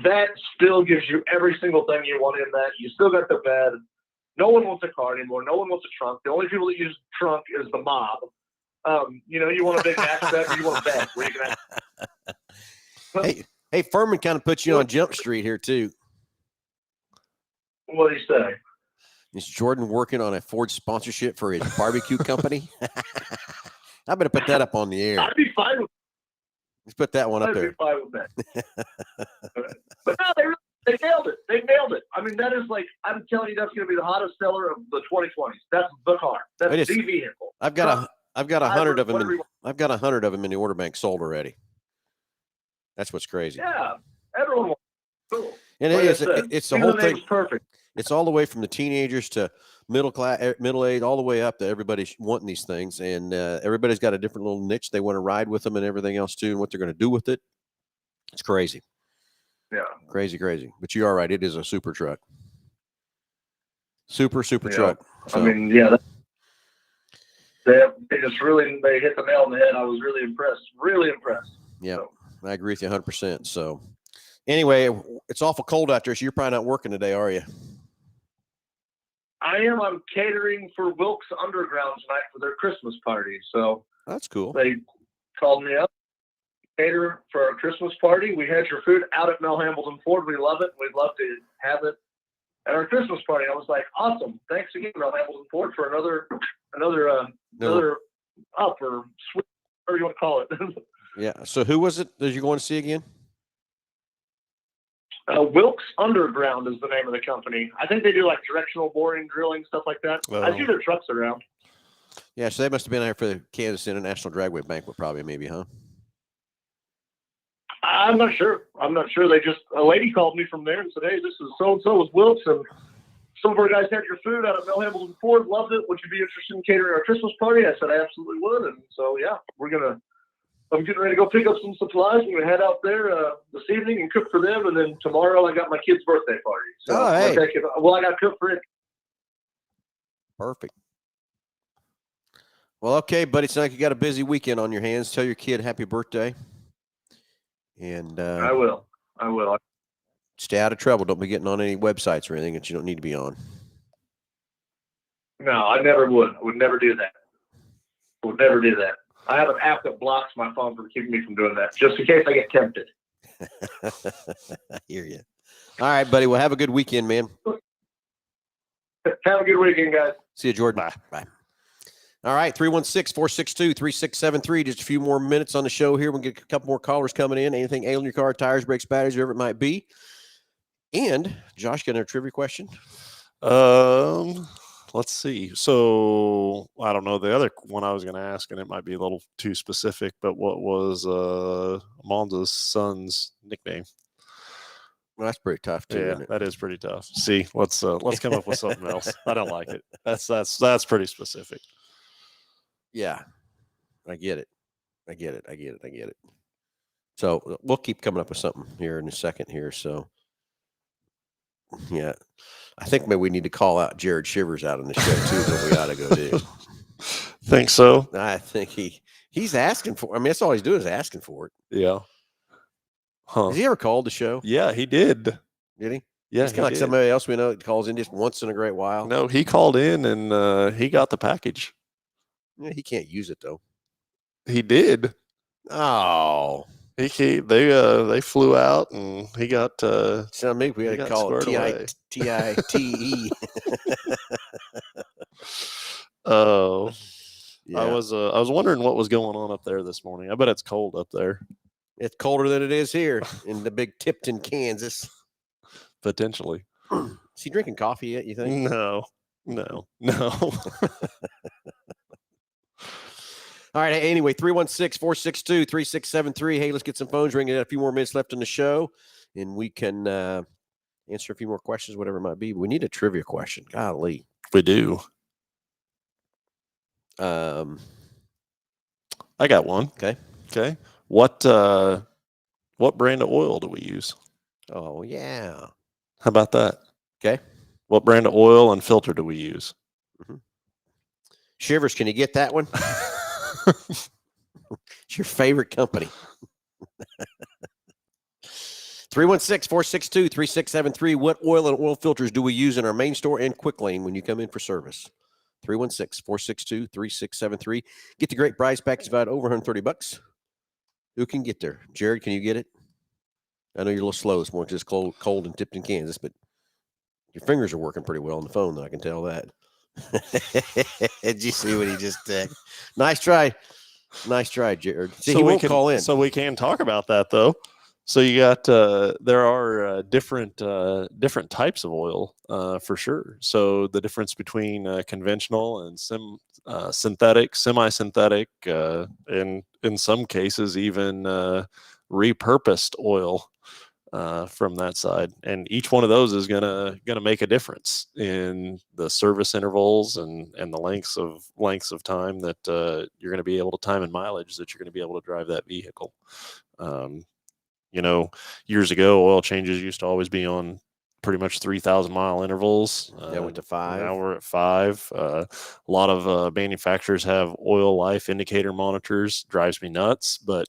[SPEAKER 6] that still gives you every single thing you want in that. You still got the bed. No one wants a car anymore. No one wants a trunk. The only people that use trunk is the mob. You want a big access, you want a bed where you can
[SPEAKER 1] Hey, Furman kind of puts you on Jump Street here too.
[SPEAKER 6] What do you say?
[SPEAKER 1] Is Jordan working on a Ford sponsorship for his barbecue company? I better put that up on the air.
[SPEAKER 6] I'd be fine with
[SPEAKER 1] Let's put that one up
[SPEAKER 6] I'd
[SPEAKER 1] there.
[SPEAKER 6] be fine with that. But no, they nailed it. They nailed it. I mean, that is like, I'm telling you, that's going to be the hottest seller of the 2020s. That's the car. That's the vehicle.
[SPEAKER 1] I've got 100 of them. I've got 100 of them in the order bank sold already. That's what's crazy.
[SPEAKER 6] Yeah, everyone wants cool.
[SPEAKER 1] And
[SPEAKER 6] Like
[SPEAKER 1] it's the whole thing.
[SPEAKER 6] Perfect.
[SPEAKER 1] It's all the way from the teenagers to middle age, all the way up to everybody's wanting these things, and everybody's got a different little niche they want to ride with them and everything else too, and what they're going to do with it. It's crazy.
[SPEAKER 6] Yeah,
[SPEAKER 1] crazy. But you are right. It is a super truck. Super truck. So,
[SPEAKER 6] I mean, yeah. They just really hit the nail on the head. I was really impressed. Really impressed.
[SPEAKER 1] Yeah,
[SPEAKER 6] so.
[SPEAKER 1] I agree with you 100%. So, anyway, it's awful cold out there, so you're probably not working today, are you?
[SPEAKER 6] I am. I'm catering for Wilkes Underground tonight for their Christmas party. So
[SPEAKER 1] that's cool.
[SPEAKER 6] They called me up, cater for our Christmas party. We had your food out at Mel Hambelton Ford. We love it. We'd love to have it at our Christmas party. I was like, awesome. Thanks again, Mel Hambelton Ford, for another up or sweet, whatever you want to call it.
[SPEAKER 1] Yeah. So who was it that you're going to see again?
[SPEAKER 6] Wilkes Underground is the name of the company. I think they do like directional boring, drilling, stuff like that. I see their trucks around.
[SPEAKER 1] Yeah, so they must have been there for the Kansas International Dragway Banquet, probably, maybe, huh?
[SPEAKER 6] I'm not sure. A lady called me from there and said, hey, this is so-and-so with Wilkes, and some of our guys had your food out at Mel Hambelton Ford, loved it. Would you be interested in catering our Christmas party? I said, I absolutely would. And so, yeah, I'm getting ready to go pick up some supplies. We're going to head out there this evening and cook for them. And then tomorrow I got my kid's birthday party. So
[SPEAKER 1] hey.
[SPEAKER 6] I got to cook for it.
[SPEAKER 1] Perfect. Well, okay, buddy. It's like you got a busy weekend on your hands. Tell your kid happy birthday. And
[SPEAKER 6] I will.
[SPEAKER 1] Stay out of trouble. Don't be getting on any websites or anything that you don't need to be on.
[SPEAKER 6] No, I never would. I would never do that. I have an app that blocks my phone from keeping me from doing that, just in case I get tempted.
[SPEAKER 1] I hear you. All right, buddy. Well, have a good weekend, man.
[SPEAKER 6] Have a good weekend, guys.
[SPEAKER 1] See you, Jordan. Bye. All right, 316-462-3673. Just a few more minutes on the show here. We'll get a couple more callers coming in. Anything ailing your car, tires, brakes, batteries, whatever it might be. And Josh, got a trivia question?
[SPEAKER 2] Let's see. So I don't know the other one I was going to ask, and it might be a little too specific, but what was Monza's son's nickname?
[SPEAKER 1] Well, that's pretty tough too.
[SPEAKER 2] Yeah,
[SPEAKER 1] isn't it?
[SPEAKER 2] that is pretty tough. See, let's come up with something else. I don't like it. That's pretty specific.
[SPEAKER 1] Yeah, I get it. So we'll keep coming up with something here in a second here. So yeah, I think maybe we need to call out Jared Shivers out on the show too. But we ought to go do.
[SPEAKER 2] Think so?
[SPEAKER 1] I think he's asking for. I mean, that's all he's doing is asking for it.
[SPEAKER 2] Yeah. Huh.
[SPEAKER 1] Has he ever called the show?
[SPEAKER 2] Yeah, he did.
[SPEAKER 1] Did he?
[SPEAKER 2] Yeah,
[SPEAKER 1] he's kind of like somebody else we know that calls in just once in a great while.
[SPEAKER 2] No, he called in and he got the package.
[SPEAKER 1] Yeah, he can't use it though.
[SPEAKER 2] He did.
[SPEAKER 1] Oh,
[SPEAKER 2] they flew out and he got.
[SPEAKER 1] So maybe we had to call it TITE.
[SPEAKER 2] Oh,
[SPEAKER 1] yeah.
[SPEAKER 2] I was wondering what was going on up there this morning. I bet it's cold up there.
[SPEAKER 1] It's colder than it is here in the big Tipton, Kansas.
[SPEAKER 2] Potentially.
[SPEAKER 1] Is he drinking coffee yet, you think?
[SPEAKER 2] No.
[SPEAKER 1] All right. Anyway, 316-462-3673. Hey, let's get some phones ringing. A few more minutes left in the show, and we can answer a few more questions, whatever it might be. We need a trivia question. Golly.
[SPEAKER 2] We do. I got one. Okay. What brand of oil do we use?
[SPEAKER 1] Oh, yeah.
[SPEAKER 2] How about that?
[SPEAKER 1] Okay.
[SPEAKER 2] What brand of oil and filter do we use?
[SPEAKER 1] Shivers, can you get that one? It's your favorite company. 316-462-3673. What oil and oil filters do we use in our main store and quick lane when you come in for service? 316-462-3673. Get the great prize package valued over $130. Who can get there? Jared, can you get it? I know you're a little slow this morning because it's cold in Tipton, Kansas, but your fingers are working pretty well on the phone, though. I can tell that. Did you see what he just did? Nice try. Nice try, Jared. See, he won't call in.
[SPEAKER 2] So we can talk about that, though. So you got there are different types of oil for sure. So the difference between conventional and synthetic, semi-synthetic, and in some cases even repurposed oil from that side, and each one of those is gonna make a difference in the service intervals and the lengths of time that you're going to be able to time and mileage that you're going to be able to drive that vehicle. Years ago, oil changes used to always be on pretty much 3,000-mile intervals.
[SPEAKER 1] That went to 5.
[SPEAKER 2] Now we're at 5. A lot of manufacturers have oil life indicator monitors. Drives me nuts, but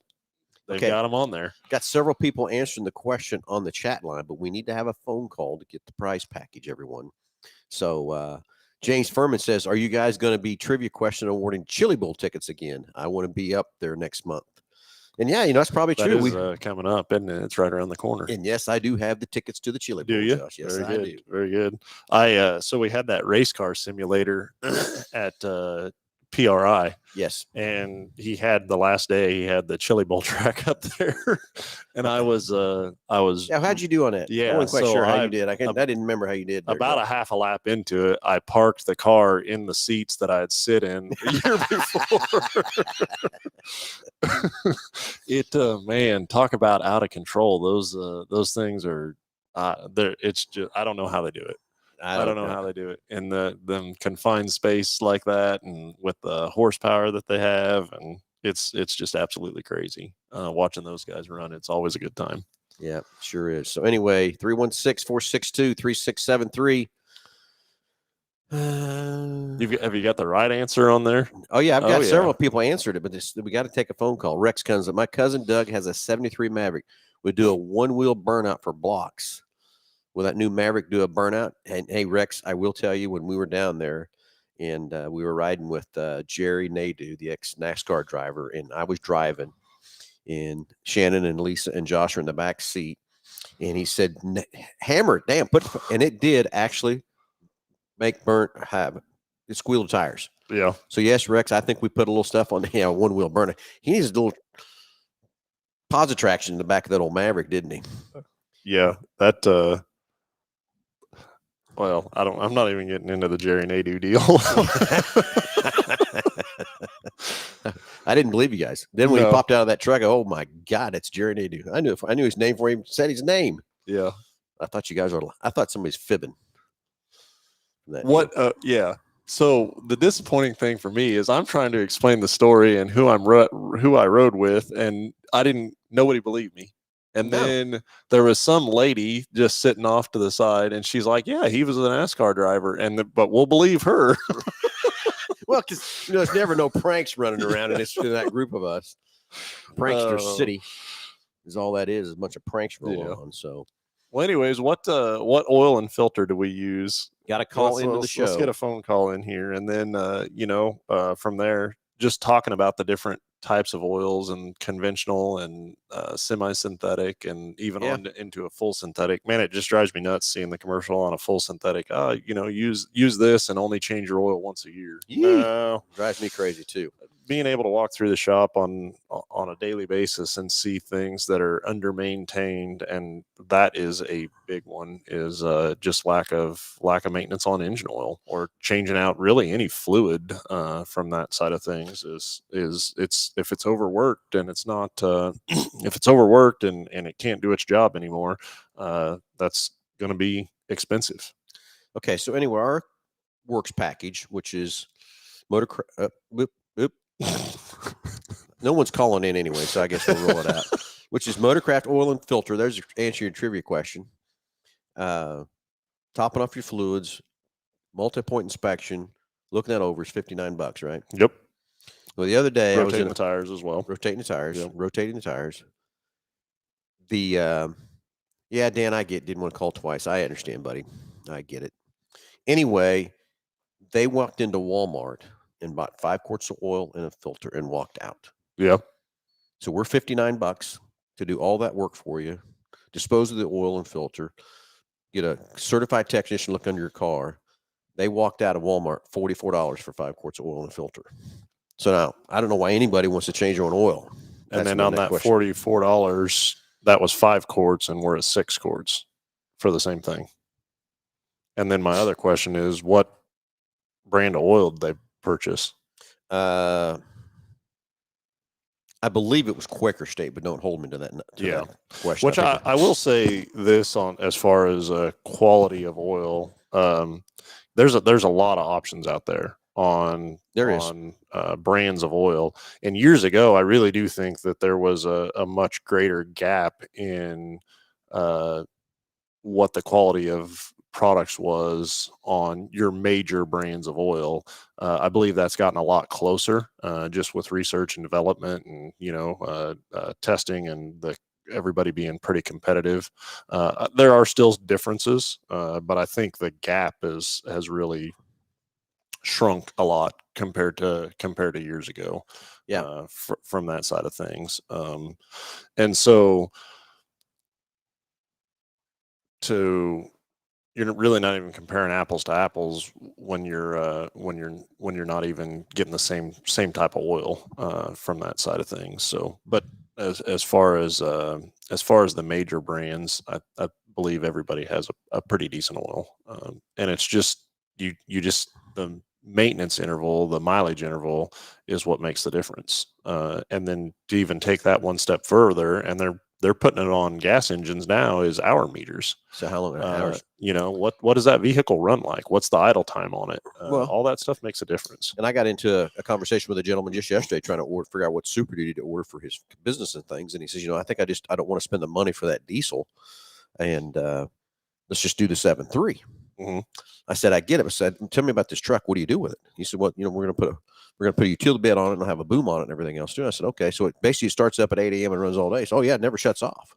[SPEAKER 2] they've got them on there.
[SPEAKER 1] Got several people answering the question on the chat line, but we need to have a phone call to get the prize package, everyone. So James Furman says, are you guys going to be trivia question awarding Chili Bowl tickets again? I want to be up there next month. And yeah, that's probably true.
[SPEAKER 2] That is coming up, isn't it? It's right around the corner.
[SPEAKER 1] And yes, I do have the tickets to the Chili Bowl.
[SPEAKER 2] Do you?
[SPEAKER 1] Josh. Yes,
[SPEAKER 2] Very
[SPEAKER 1] I
[SPEAKER 2] good.
[SPEAKER 1] do.
[SPEAKER 2] Very good. So we had that race car simulator at PRI.
[SPEAKER 1] Yes.
[SPEAKER 2] And he had the last day, he had the Chili Bowl track up there. And I was.
[SPEAKER 1] Yeah, how'd you do on that?
[SPEAKER 2] Yeah.
[SPEAKER 1] I wasn't quite sure how you did. I didn't remember how you did.
[SPEAKER 2] About a half a lap into it, I parked the car in the seats that I had sit in the year before. Man, talk about out of control. Those things are, it's just, I don't know how they do it. I don't know how they do it in the confined space like that, and with the horsepower that they have, and it's just absolutely crazy watching those guys run. It's always a good time.
[SPEAKER 1] Yeah, sure is. So anyway, 316-462-3673.
[SPEAKER 2] Have you got the right answer on there?
[SPEAKER 1] Oh yeah, I've got several people answered it, but we got to take a phone call. Rex comes up. My cousin Doug has a 73 Maverick. Would do a one-wheel burnout for blocks. Will that new Maverick do a burnout? And hey, Rex, I will tell you, when we were down there and we were riding with Jerry Nadeau, the ex-NASCAR driver, and I was driving, and Shannon and Lisa and Josh are in the back seat, and he said, hammer it, damn, and it did actually make it squealed tires.
[SPEAKER 2] Yeah.
[SPEAKER 1] So yes, Rex, I think we put a little stuff on the one-wheel burner. He needs a little positive traction in the back of that old Maverick, didn't he?
[SPEAKER 2] Yeah, that well, I'm not even getting into the Jerry Nadeau deal.
[SPEAKER 1] I didn't believe you guys. Then when he popped out of that truck, oh my God, it's Jerry Nadeau. I knew his name before he said his name.
[SPEAKER 2] Yeah.
[SPEAKER 1] I thought somebody's fibbing.
[SPEAKER 2] Yeah. So the disappointing thing for me is I'm trying to explain the story and who I rode with, and nobody believed me. And then there was some lady just sitting off to the side, and she's like, "Yeah, he was a NASCAR driver," but we'll believe her.
[SPEAKER 1] Well, because there's never no pranks running around in that group of us. Prankster City is all that is a bunch of pranks rolling on. So,
[SPEAKER 2] well, anyways, what oil and filter do we use?
[SPEAKER 1] Got to call into the show.
[SPEAKER 2] Let's get a phone call in here, and then from there, just talking about the different types of oils and conventional and semi-synthetic and even on into a full synthetic. Man, it just drives me nuts seeing the commercial on a full synthetic. Use this and only change your oil once a year. No,
[SPEAKER 1] drives me crazy too.
[SPEAKER 2] being able to walk through the shop on a daily basis and see things that are under maintained, and that is a big one, is just lack of maintenance on engine oil or changing out really any fluid from that side of things. It's if it's overworked and it's not if it's overworked and it can't do its job anymore, that's going to be expensive.
[SPEAKER 1] Okay, so anyway, our works package, which is no one's calling in anyway, so I guess we'll roll it out. Which is Motorcraft oil and filter. There's your answer your trivia question. Topping off your fluids, multi-point inspection, looking that over is $59, right?
[SPEAKER 2] Yep.
[SPEAKER 1] Well, the other day I was
[SPEAKER 2] Rotating the tires as well.
[SPEAKER 1] rotating the tires,
[SPEAKER 2] Yep.
[SPEAKER 1] rotating the tires. The yeah, Dan, didn't want to call twice. I understand, buddy. I get it. Anyway, they walked into Walmart and bought 5 quarts of oil and a filter and walked out.
[SPEAKER 2] Yeah.
[SPEAKER 1] So we're $59 to do all that work for you, dispose of the oil and filter, get a certified technician look under your car. They walked out of Walmart $44 for 5 quarts of oil and a filter. So now I don't know why anybody wants to change their own oil.
[SPEAKER 2] And then on that $44, that was 5 quarts, and we're at 6 quarts for the same thing. And then my other question is, what brand of oil did they purchase?
[SPEAKER 1] I believe it was Quaker State, but don't hold me to that. That question.
[SPEAKER 2] Which I will say this on as far as quality of oil. There's a lot of options out there on brands of oil. And years ago, I really do think that there was a much greater gap in what the quality of products was on your major brands of oil. I believe that's gotten a lot closer just with research and development and, testing and everybody being pretty competitive. There are still differences, but I think the gap has really shrunk a lot compared to years ago.
[SPEAKER 1] Yeah.
[SPEAKER 2] From that side of things. And so you're really not even comparing apples to apples when you're not even getting the same type of oil from that side of things. So, but as far as the major brands, I believe everybody has a pretty decent oil, and it's just you just the maintenance interval, the mileage interval is what makes the difference. And then to even take that one step further, and they're putting it on gas engines now, is hour meters.
[SPEAKER 1] So how long hours?
[SPEAKER 2] What does that vehicle run like? What's the idle time on it?
[SPEAKER 1] Well,
[SPEAKER 2] all that stuff makes a difference.
[SPEAKER 1] And I got into a conversation with a gentleman just yesterday trying to figure out what Super Duty to order for his business and things. And he says, I think I don't want to spend the money for that diesel, and let's just do the 7.3.
[SPEAKER 2] Mm-hmm.
[SPEAKER 1] I said, I get it. I said, tell me about this truck. What do you do with it? He said, well, we're going to put a utility bed on it and have a boom on it and everything else too. I said, okay. So it basically starts up at 8 a.m. and runs all day. So, it never shuts off.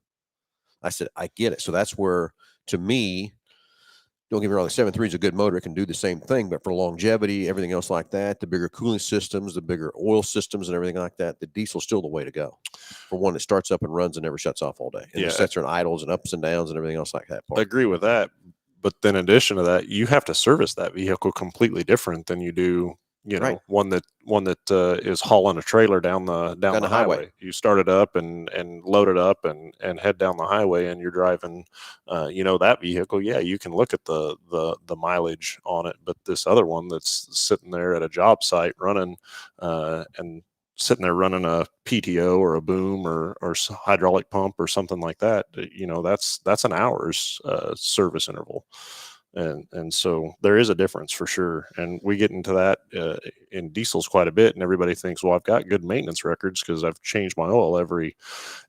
[SPEAKER 1] I said, I get it. So that's where, to me, don't get me wrong, the 7.3 is a good motor. It can do the same thing, but for longevity, everything else like that, the bigger cooling systems, the bigger oil systems and everything like that, the diesel's still the way to go for one that starts up and runs and never shuts off all day. And it sets her in idles and ups and downs and everything else like that.
[SPEAKER 2] I agree with that. But then in addition to that, you have to service that vehicle completely different than you do,
[SPEAKER 1] right.
[SPEAKER 2] one that is hauling a trailer down the highway. You start it up and load it up and head down the highway, and you're driving, that vehicle. Yeah, you can look at the mileage on it, but this other one that's sitting there at a job site running, and sitting there running a PTO or a boom or hydraulic pump or something like that, that's an hour's service interval. And so there is a difference for sure. And we get into that in diesels quite a bit. And everybody thinks, well, I've got good maintenance records because I've changed my oil every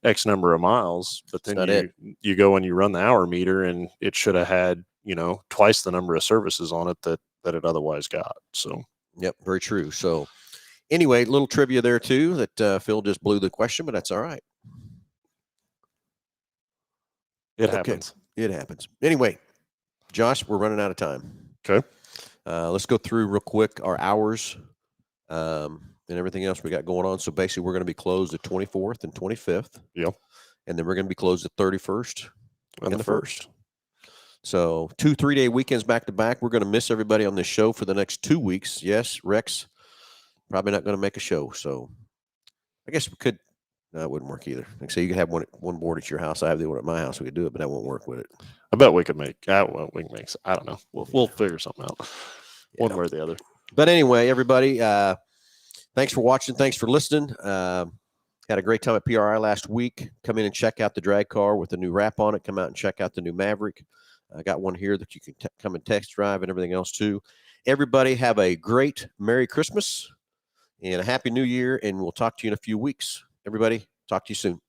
[SPEAKER 2] X number of miles. But then you go and you run the hour meter, and it should have had, twice the number of services on it that it otherwise got. So,
[SPEAKER 1] yep, very true. So anyway, little trivia there too, that Phil just blew the question, but that's all right.
[SPEAKER 2] It happens.
[SPEAKER 1] It happens. Anyway, Josh, we're running out of time.
[SPEAKER 2] Okay.
[SPEAKER 1] Let's go through real quick our hours and everything else we got going on. So basically, we're going to be closed the 24th and 25th.
[SPEAKER 2] Yep.
[SPEAKER 1] And then we're going to be closed the 31st
[SPEAKER 2] and the 1st.
[SPEAKER 1] So 2 3-day weekends back to back. We're going to miss everybody on this show for the next 2 weeks. Yes, Rex probably not going to make a show. So I guess we could. No, it wouldn't work either. Like I say, you could have one board at your house. I have the one at my house. We could do it, but that won't work with it.
[SPEAKER 2] I bet we could make. Well, we can make. I don't know. We'll figure something out, one way or the other.
[SPEAKER 1] But anyway, everybody, thanks for watching. Thanks for listening. Had a great time at PRI last week. Come in and check out the drag car with the new wrap on it. Come out and check out the new Maverick. I got one here that you can come and test drive and everything else too. Everybody have a great Merry Christmas and a Happy New Year, and we'll talk to you in a few weeks. Everybody, talk to you soon.